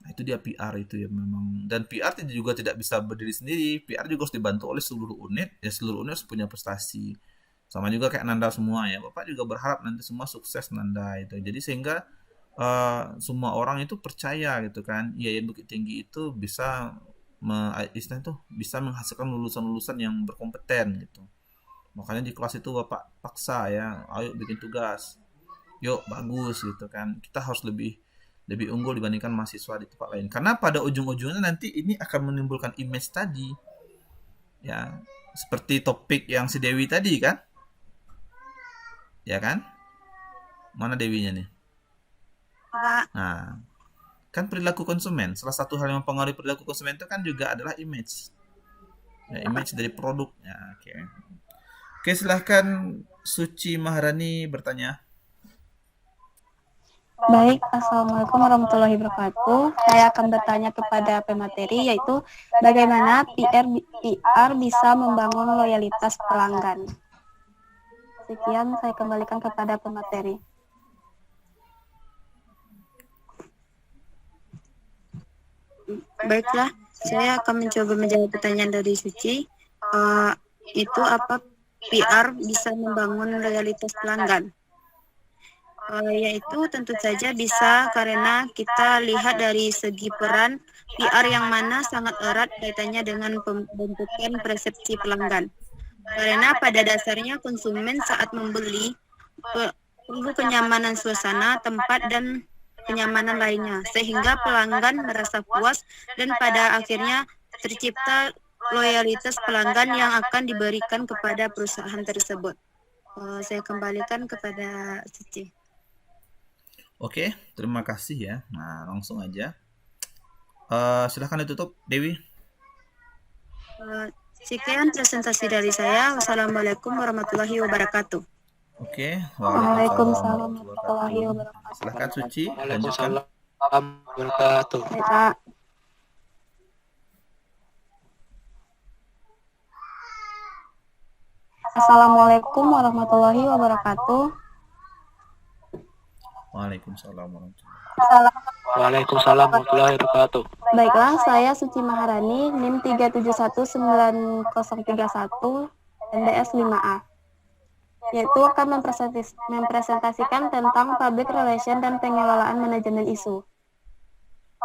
Nah, itu dia PR itu ya memang. Dan PR juga tidak bisa berdiri sendiri. PR juga harus dibantu oleh seluruh unit. Ya seluruh unit harus punya prestasi. Sama juga kayak Nanda semua ya. Bapak juga berharap nanti semua sukses Nanda itu. Jadi sehingga semua orang itu percaya gitu kan. IAIN Bukit Tinggi itu bisa istilahnya tuh bisa menghasilkan lulusan-lulusan yang berkompeten gitu. Makanya di kelas itu Bapak paksa ya, ayo bikin tugas. Yuk, bagus gitu kan. Kita harus lebih lebih unggul dibandingkan mahasiswa di tempat lain. Karena pada ujung-ujungnya nanti ini akan menimbulkan image tadi. Ya, seperti topik yang si Dewi tadi kan? Ya kan? Mana Dewinya nih? Pak. Nah, kan perilaku konsumen. Salah satu hal yang mempengaruhi perilaku konsumen itu kan juga adalah image. Ya, image dari produk. Ya, oke. Oke, silahkan Suci Maharani bertanya. Baik, Assalamualaikum warahmatullahi wabarakatuh. Saya akan bertanya kepada pemateri, yaitu bagaimana PR bisa membangun loyalitas pelanggan. Sekian, saya kembalikan kepada pemateri. Baiklah, saya akan mencoba menjawab pertanyaan dari Suci. Itu apa PR bisa membangun loyalitas pelanggan? Yaitu tentu saja bisa karena kita lihat dari segi peran PR yang mana sangat erat kaitannya dengan pembentukan persepsi pelanggan. Karena pada dasarnya konsumen saat membeli perlu kenyamanan suasana, tempat, dan kenyamanan lainnya, sehingga pelanggan merasa puas dan pada akhirnya tercipta loyalitas pelanggan yang akan diberikan kepada perusahaan tersebut. Saya kembalikan kepada Cici. Oke, terima kasih ya. Nah, langsung aja. Silahkan ditutup, Dewi. Sekian presentasi dari saya. Wassalamualaikum warahmatullahi wabarakatuh. Oke. Waalaikumsalam warahmatullahi wabarakatuh. Silahkan Suci, lanjutkan. Waalaikumsalam wabarakatuh. Assalamualaikum warahmatullahi wabarakatuh. Waalaikumsalam warahmatullahi Waalaikumsalam warahmatullahi wabarakatuh. Baiklah, saya Suci Maharani, NIM 3719031, NDS 5A. Yaitu akan mempresentasikan tentang public relation dan pengelolaan manajemen isu.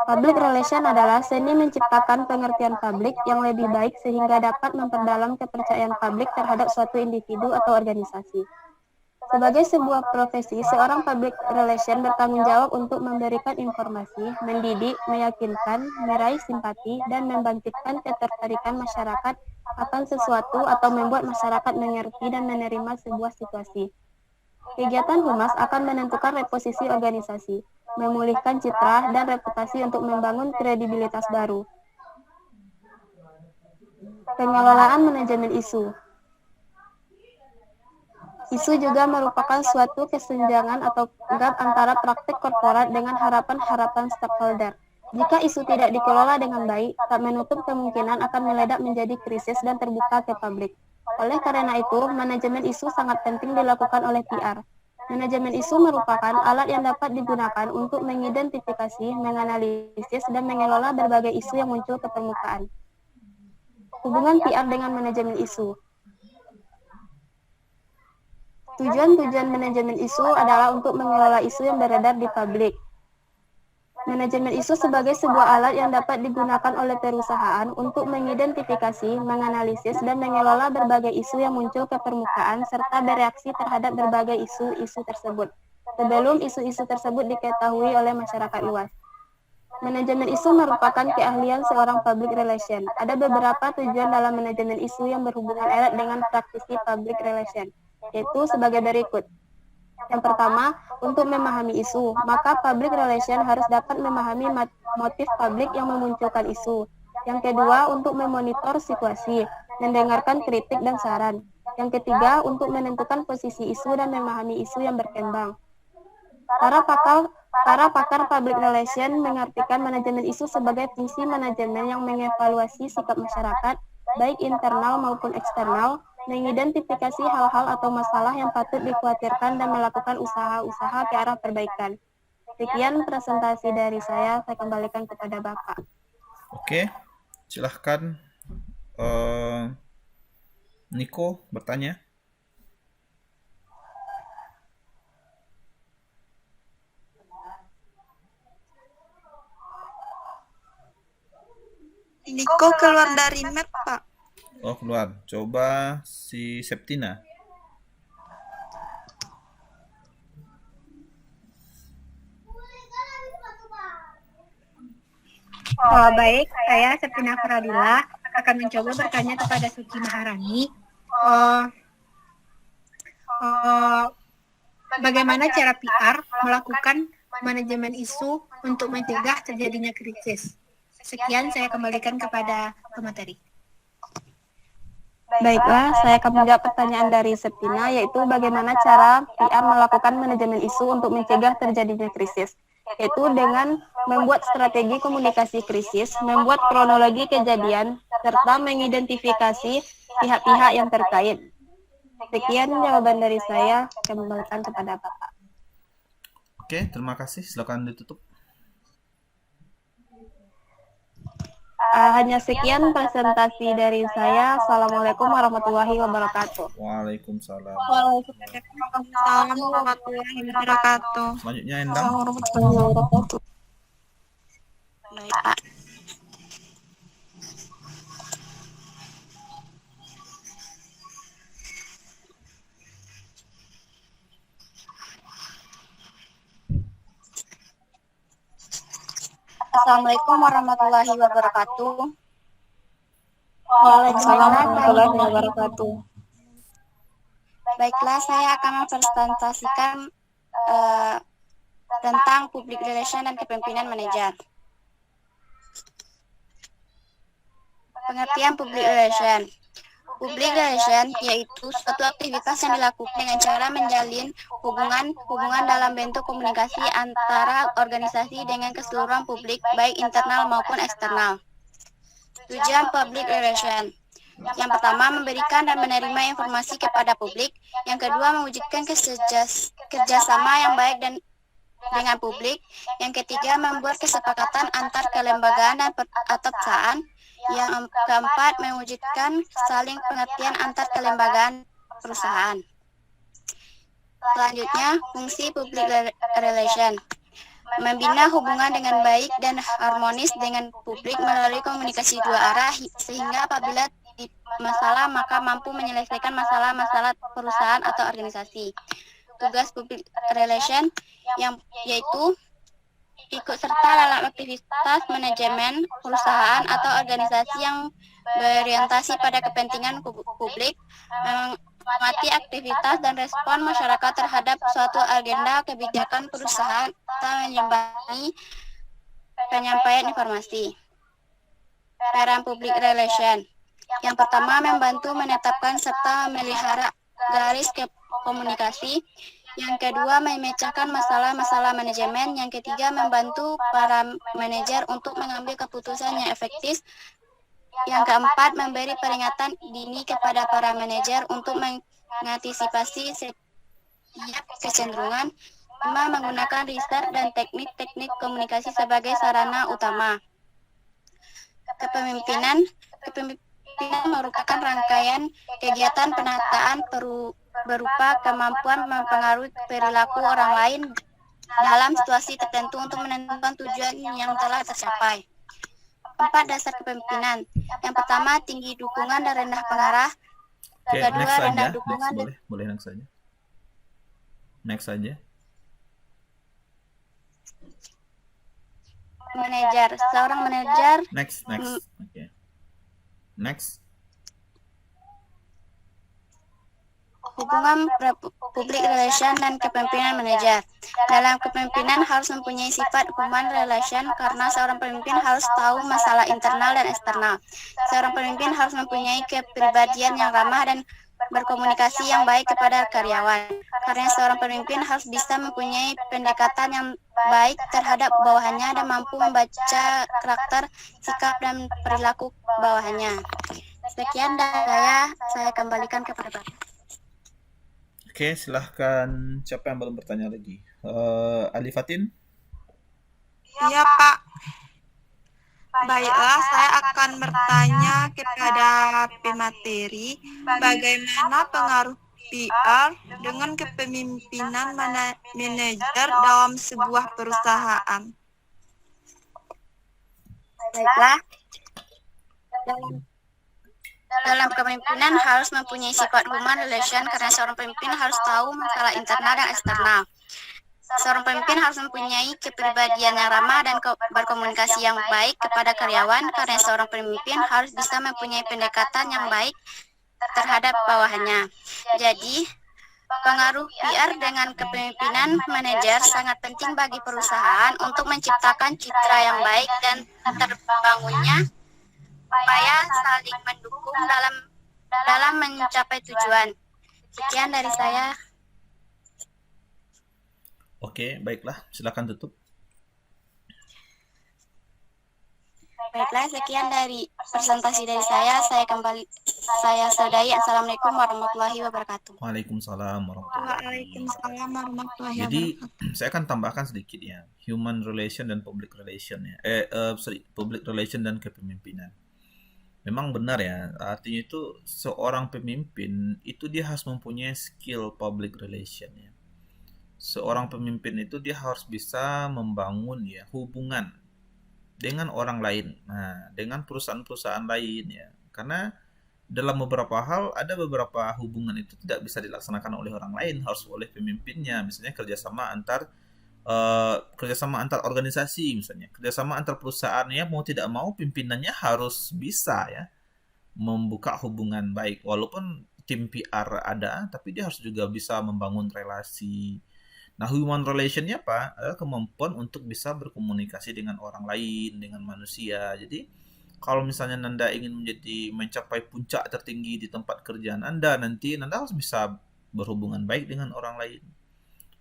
Public relation adalah seni menciptakan pengertian publik yang lebih baik sehingga dapat memperdalam kepercayaan publik terhadap suatu individu atau organisasi. Sebagai sebuah profesi, seorang public relation bertanggung jawab untuk memberikan informasi, mendidik, meyakinkan, meraih simpati, dan membangkitkan ketertarikan masyarakat akan sesuatu atau membuat masyarakat mengerti dan menerima sebuah situasi. Kegiatan humas akan menentukan reposisi organisasi, memulihkan citra dan reputasi untuk membangun kredibilitas baru. Pengelolaan manajemen isu. Isu juga merupakan suatu kesenjangan atau gap antara praktik korporat dengan harapan-harapan stakeholder. Jika isu tidak dikelola dengan baik, tak menutup kemungkinan akan meledak menjadi krisis dan terbuka ke publik. Oleh karena itu, manajemen isu sangat penting dilakukan oleh PR. Manajemen isu merupakan alat yang dapat digunakan untuk mengidentifikasi, menganalisis, dan mengelola berbagai isu yang muncul ke permukaan. Hubungan PR dengan manajemen isu. Tujuan-tujuan manajemen isu adalah untuk mengelola isu yang beredar di publik. Manajemen isu sebagai sebuah alat yang dapat digunakan oleh perusahaan untuk mengidentifikasi, menganalisis, dan mengelola berbagai isu yang muncul ke permukaan serta bereaksi terhadap berbagai isu-isu tersebut sebelum isu-isu tersebut diketahui oleh masyarakat luas. Manajemen isu merupakan keahlian seorang public relation. Ada beberapa tujuan dalam manajemen isu yang berhubungan erat dengan praktisi public relation, yaitu sebagai berikut. Yang pertama, untuk memahami isu, maka public relation harus dapat memahami motif publik yang memunculkan isu. Yang kedua, untuk memonitor situasi, mendengarkan kritik dan saran. Yang ketiga, untuk menentukan posisi isu dan memahami isu yang berkembang. Para pakar public relation mengartikan manajemen isu sebagai fungsi manajemen yang mengevaluasi sikap masyarakat, baik internal maupun eksternal, mengidentifikasi hal-hal atau masalah yang patut dikhawatirkan dan melakukan usaha-usaha ke arah perbaikan. Sekian presentasi dari saya kembalikan kepada Bapak. Oke, silahkan Niko bertanya. Niko keluar dari map, Pak. Oh, keluar. Coba si Septina. Oh, baik, saya Septina Faradila akan mencoba bertanya kepada Suci Maharani. Bagaimana cara PR melakukan manajemen isu untuk mencegah terjadinya krisis? Sekian, saya kembalikan kepada pemateri. Baiklah, saya akan menjawab pertanyaan dari Septina, yaitu bagaimana cara PR melakukan manajemen isu untuk mencegah terjadinya krisis, yaitu dengan membuat strategi komunikasi krisis, membuat kronologi kejadian, serta mengidentifikasi pihak-pihak yang terkait. Sekian jawaban dari saya, kembalikan kepada Bapak. Oke, terima kasih. Silakan ditutup. Hanya sekian presentasi dari saya. Assalamualaikum warahmatullahi wabarakatuh. Waalaikumsalam. Waalaikumsalam warahmatullahi wabarakatuh. Selanjutnya Endang. Warahmatullahi wabarakatuh. Baik, Pak. Assalamualaikum warahmatullahi wabarakatuh. Waalaikumsalam warahmatullahi wabarakatuh. Baiklah, saya akan mempresentasikan tentang public relation dan kepemimpinan manajer. Pengertian public relation. Public relation yaitu suatu aktivitas yang dilakukan dengan cara menjalin hubungan dalam bentuk komunikasi antara organisasi dengan keseluruhan publik, baik internal maupun eksternal. Tujuan public relation. Yang pertama, memberikan dan menerima informasi kepada publik. Yang kedua, mewujudkan kerjasama yang baik dengan publik. Yang ketiga, membuat kesepakatan antar kelembagaan atau perusahaan. Yang keempat, mewujudkan saling pengertian antar kelembagaan perusahaan. Selanjutnya, fungsi public relation. Membina hubungan dengan baik dan harmonis dengan publik melalui komunikasi dua arah, sehingga apabila masalah maka mampu menyelesaikan masalah-masalah perusahaan atau organisasi. Tugas public relation yaitu ikut serta dalam aktivitas manajemen perusahaan atau organisasi yang berorientasi pada kepentingan publik, mengamati aktivitas dan respon masyarakat terhadap suatu agenda kebijakan perusahaan, serta menyambangi penyampaian informasi. Peran public relation. Yang pertama, membantu menetapkan serta memelihara garis komunikasi. Yang kedua, memecahkan masalah-masalah manajemen. Yang ketiga, membantu para manajer untuk mengambil keputusan yang efektif. Yang keempat, memberi peringatan dini kepada para manajer untuk mengantisipasi setiap kecenderungan. 5. Menggunakan riset dan teknik-teknik komunikasi sebagai sarana utama. Kepemimpinan merupakan rangkaian kegiatan penataan berupa kemampuan mempengaruhi perilaku orang lain dalam situasi tertentu untuk menentukan tujuan yang telah tercapai. 4. Dasar kepemimpinan. Yang pertama, tinggi dukungan dan rendah pengarah. Kedua, rendah dukungan. Boleh next saja. Next saja. Manajer. Seorang manajer. Next. Oke. Next. Hubungan public relation dan kepemimpinan manajer. Dalam kepemimpinan harus mempunyai sifat human relation karena seorang pemimpin harus tahu masalah internal dan eksternal. Seorang pemimpin harus mempunyai kepribadian yang ramah dan berkomunikasi yang baik kepada karyawan. Karena seorang pemimpin harus bisa mempunyai pendekatan yang baik terhadap bawahannya dan mampu membaca karakter, sikap, dan perilaku bawahannya. Sekian dari saya kembalikan kepada Bapak. Oke, silahkan. Siapa yang belum bertanya lagi? Ali Fatin? Iya, Pak. Baiklah, saya akan bertanya kepada pemateri, bagaimana pengaruh PR dengan kepemimpinan manajer dalam sebuah perusahaan? Baiklah, dalam kepemimpinan harus mempunyai sifat human relation karena seorang pemimpin harus tahu masalah internal dan eksternal. Seorang pemimpin harus mempunyai kepribadian yang ramah dan berkomunikasi yang baik kepada karyawan karena seorang pemimpin harus bisa mempunyai pendekatan yang baik terhadap bawahannya. Jadi, pengaruh PR dengan kepemimpinan manajer sangat penting bagi perusahaan untuk menciptakan citra yang baik dan terbangunnya supaya saling mendukung dalam mencapai tujuan. Sekian dari saya. Oke, baiklah. Silakan tutup. Baiklah, sekian dari presentasi dari saya. Saya sudahi. Assalamualaikum warahmatullahi wabarakatuh. Waalaikumsalam warahmatullahi wabarakatuh. Jadi, saya akan tambahkan sedikit ya. Human relation dan public relation ya. Public relation dan kepemimpinan. Memang benar ya, artinya itu seorang pemimpin itu dia harus mempunyai skill public relation ya. Seorang pemimpin itu dia harus bisa membangun ya hubungan dengan orang lain, dengan perusahaan-perusahaan lain ya. Karena dalam beberapa hal ada beberapa hubungan itu tidak bisa dilaksanakan oleh orang lain, harus oleh pemimpinnya. Misalnya kerjasama antar organisasi, misalnya kerjasama antar perusahaan ya, mau tidak mau pimpinannya harus bisa ya membuka hubungan baik, walaupun tim PR ada tapi dia harus juga bisa membangun relasi. Nah, human relationnya apa? Adalah kemampuan untuk bisa berkomunikasi dengan orang lain, dengan manusia. Jadi kalau misalnya Nanda ingin mencapai puncak tertinggi di tempat kerjaan Nanda, nanti Nanda harus bisa berhubungan baik dengan orang lain,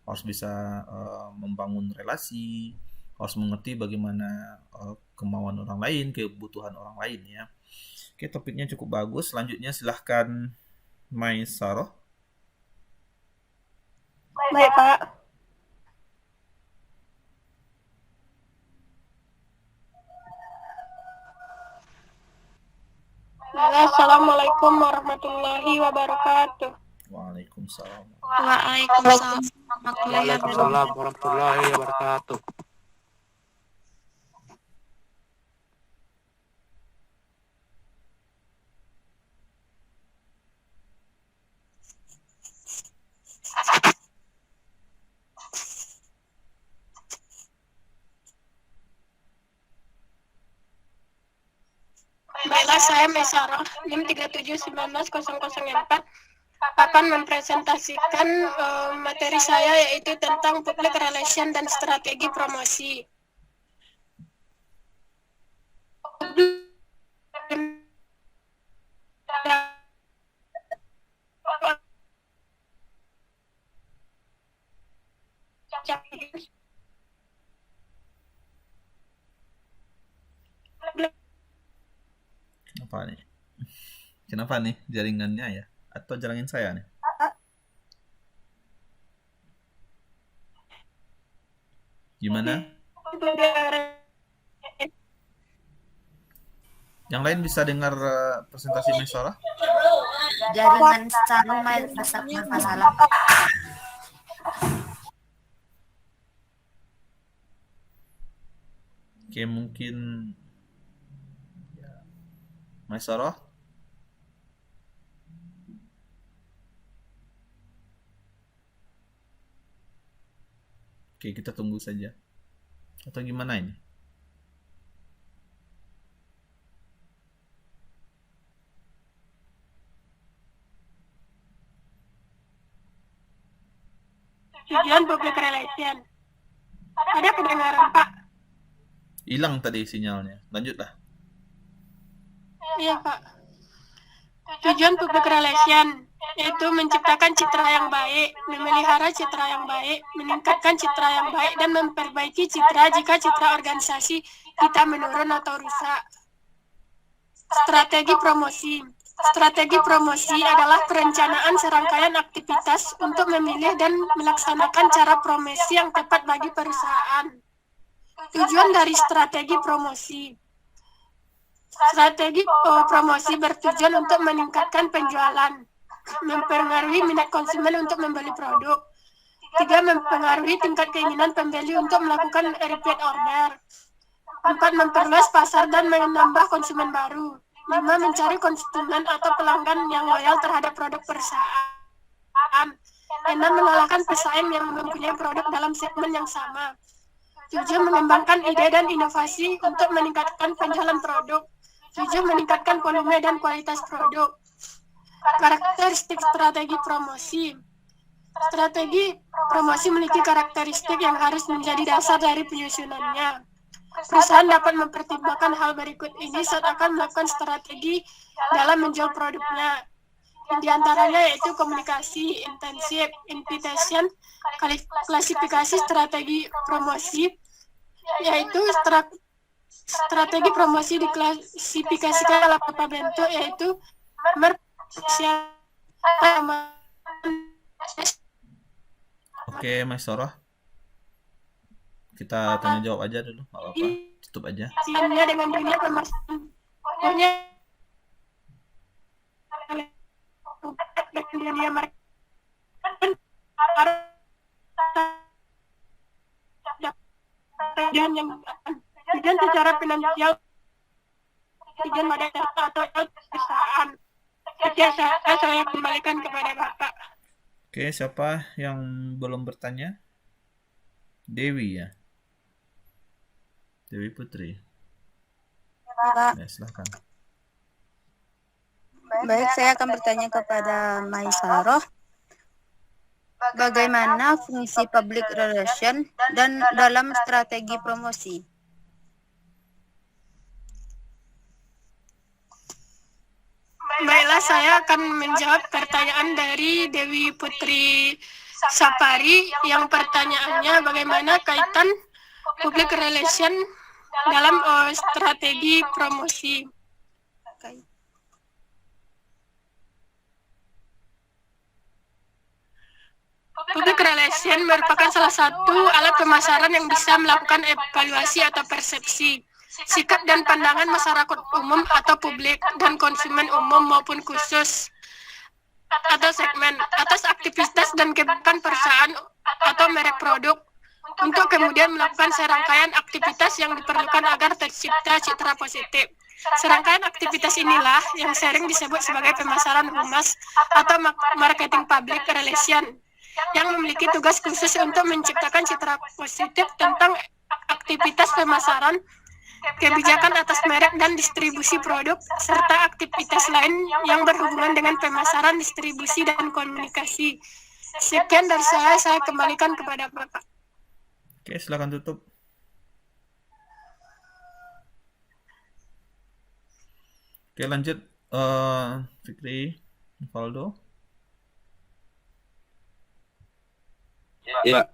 harus bisa membangun relasi, harus mengerti bagaimana kemauan orang lain, kebutuhan orang lain ya. Oke, topiknya cukup bagus. Selanjutnya silahkan Maisarah. Baik, Pak. Assalamualaikum warahmatullahi wabarakatuh. Waalaikumsalam. Waalaikumsalam Waalaikumsalam warahmatullahi wabarakatuh. Baiklah, saya Mesarah, NIM 37190004 akan mempresentasikan materi saya yaitu tentang public relation dan strategi promosi. Kenapa nih jaringannya ya? Atau jaringin saya nih? Gimana? Yang lain bisa dengar presentasi Mesarah? Jaringan Sarum masalah. Oke, mungkin Mesarah. Oke, kita tunggu saja. Atau gimana ini? Tujuan public relation. Ada kedengaran, Pak? Hilang tadi sinyalnya. Lanjutlah. Iya, Pak. Tujuan public relation yaitu menciptakan citra yang baik, memelihara citra yang baik, meningkatkan citra yang baik, dan memperbaiki citra jika citra organisasi kita menurun atau rusak. Strategi promosi. Strategi promosi adalah perencanaan serangkaian aktivitas untuk memilih dan melaksanakan cara promosi yang tepat bagi perusahaan. Tujuan dari strategi promosi. Strategi promosi bertujuan untuk meningkatkan penjualan, mempengaruhi minat konsumen untuk membeli produk. 3. Mempengaruhi tingkat keinginan pembeli untuk melakukan repeat order. 4. Memperluas pasar dan menambah konsumen baru. 5. Mencari konsumen atau pelanggan yang loyal terhadap produk perusahaan. 6. Mengalahkan pesaing yang mempunyai produk dalam segmen yang sama. 7. Mengembangkan ide dan inovasi untuk meningkatkan penjualan produk. 7. Meningkatkan volume dan kualitas produk. Karakteristik strategi promosi. Strategi promosi memiliki karakteristik yang harus menjadi dasar dari penyusunannya. Perusahaan dapat mempertimbangkan hal berikut ini saat akan melakukan strategi dalam menjual produknya. Di antaranya yaitu komunikasi intensif, invitation, klasifikasi strategi promosi, yaitu strategi promosi diklasifikasikan dalam beberapa bentuk, yaitu Oke, Mas Soroh. Kita tanya jawab aja dulu, nggak apa-apa. Tutup aja. Dengan dunia pemasaran. Tujuan secara finansial, tujuan pada atau perusahaan. Saya kembalikan kepada Bapak. Oke, siapa yang belum bertanya? Dewi ya? Dewi Putri. Ya, silahkan. Baik, saya akan bertanya kepada Maisaroh. Bagaimana fungsi public relation dan dalam strategi promosi? Baiklah, saya akan menjawab pertanyaan dari Dewi Putri Sapari yang pertanyaannya bagaimana kaitan public relation dalam strategi promosi. Public relation merupakan salah satu alat pemasaran yang bisa melakukan evaluasi atau persepsi sikap dan pandangan masyarakat umum atau publik dan konsumen umum maupun khusus atau segmen atas aktivitas dan kebijakan perusahaan atau merek produk untuk kemudian melakukan serangkaian aktivitas yang diperlukan agar tercipta citra positif. Serangkaian aktivitas inilah yang sering disebut sebagai pemasaran humas atau marketing public relation yang memiliki tugas khusus untuk menciptakan citra positif tentang aktivitas pemasaran, kebijakan atas merek dan distribusi produk, serta aktivitas lain yang berhubungan dengan pemasaran, distribusi, dan komunikasi. Sekian dari saya kembalikan kepada Bapak. Oke, silakan tutup. Oke, lanjut. Fikri, Valdo. Ya.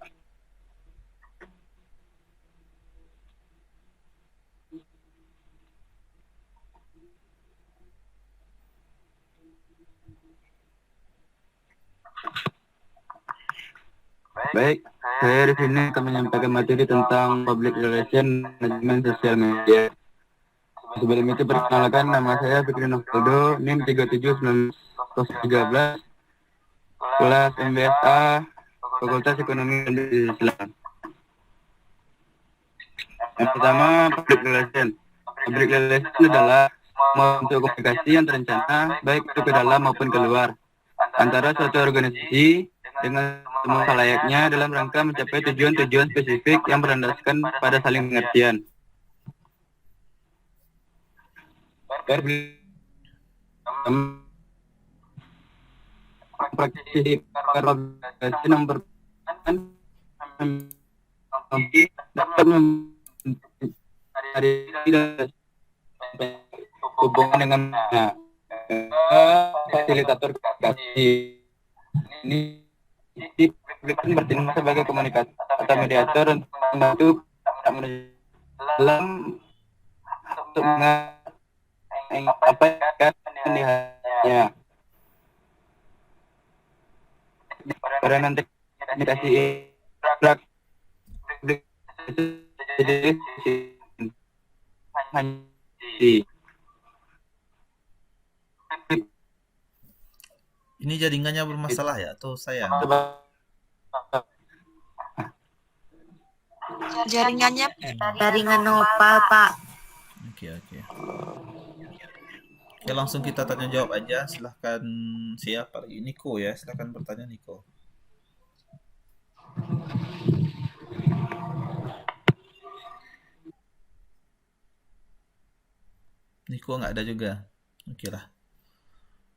Baik, saya di sini akan menyampaikan materi tentang public relation manajemen sosial media. Sebelum itu perkenalkan, nama saya Fikri Novaldo, NIM 379013, kelas MBSA, Fakultas Ekonomi dan Bisnis Islam. Yang pertama, public relation. Public relation adalah bentuk komunikasi yang terencana, baik itu ke dalam maupun keluar, antara suatu organisasi dengan semua layaknya dalam rangka mencapai tujuan-tujuan spesifik yang berlandaskan pada saling pengertian. Praktisi organisasi nomor dapat mencari hubungan dengan fasilitator komunikasi. Ini bertindak sebagai komunikator atau mediator untuk membantu dalam untuk apa yang dilihatnya. Peranan komunikasi Ini jaringannya bermasalah ya atau saya? Jaringannya jaringan nopal, Pak. Oke. Oke, langsung kita tanya jawab aja. Silahkan siapa? Niko ya, silahkan bertanya Niko. Niko nggak ada juga. Oke lah.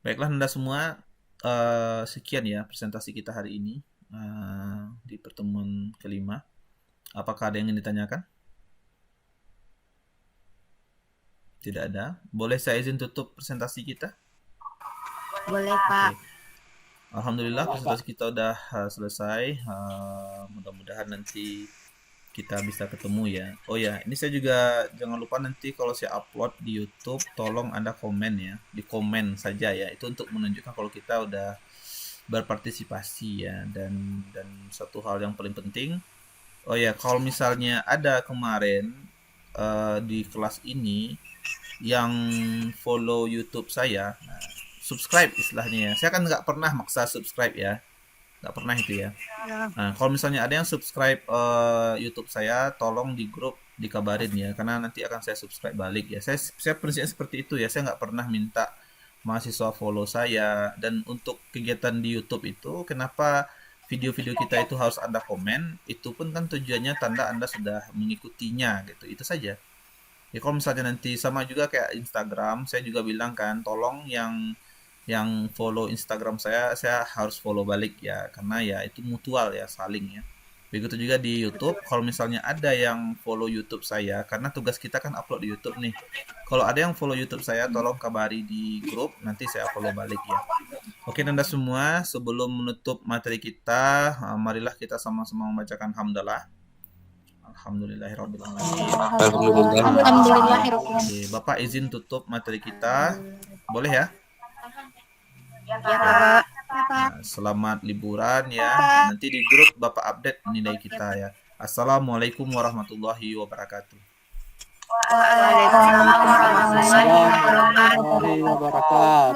Baiklah Anda semua, sekian ya presentasi kita hari ini di pertemuan kelima. Apakah ada yang ingin ditanyakan? Tidak ada. Boleh saya izin tutup presentasi kita? Boleh, Pak. Alhamdulillah presentasi kita udah selesai. Mudah-mudahan nanti kita bisa ketemu ya. Oh ya, ini saya juga jangan lupa nanti kalau saya upload di YouTube, tolong Anda komen ya. Di komen saja ya. Itu untuk menunjukkan kalau kita udah berpartisipasi ya. Dan satu hal yang paling penting, oh ya, kalau misalnya ada kemarin di kelas ini yang follow YouTube saya, nah, subscribe istilahnya ya. Saya kan nggak pernah maksa subscribe ya, nggak pernah itu ya. Nah, kalau misalnya ada yang subscribe YouTube saya, tolong di grup dikabarin ya, karena nanti akan saya subscribe balik ya. Saya prinsipnya seperti itu ya. Saya nggak pernah minta mahasiswa follow saya. Dan untuk kegiatan di YouTube itu, kenapa video-video kita itu harus Anda komen? Itu pun kan tujuannya tanda Anda sudah mengikutinya gitu. Itu saja. Ya kalau misalnya nanti sama juga kayak Instagram, saya juga bilang kan, tolong yang follow Instagram saya harus follow balik ya, karena ya itu mutual ya, saling ya. Begitu juga di YouTube, kalau misalnya ada yang follow YouTube saya, karena tugas kita kan upload di YouTube nih. Kalau ada yang follow YouTube saya, tolong kabari di grup, nanti saya follow balik ya. Oke Anda semua, sebelum menutup materi kita, marilah kita sama-sama membacakan hamdalah. Alhamdulillahirrahmanirrahim. Oke, Bapak izin tutup materi kita. Boleh ya? Ya, Pak. Nah, selamat liburan ya. Nanti di grup Bapak update nilai kita ya. Assalamualaikum warahmatullahi wabarakatuh. Waalaikumsalam warahmatullahi wabarakatuh.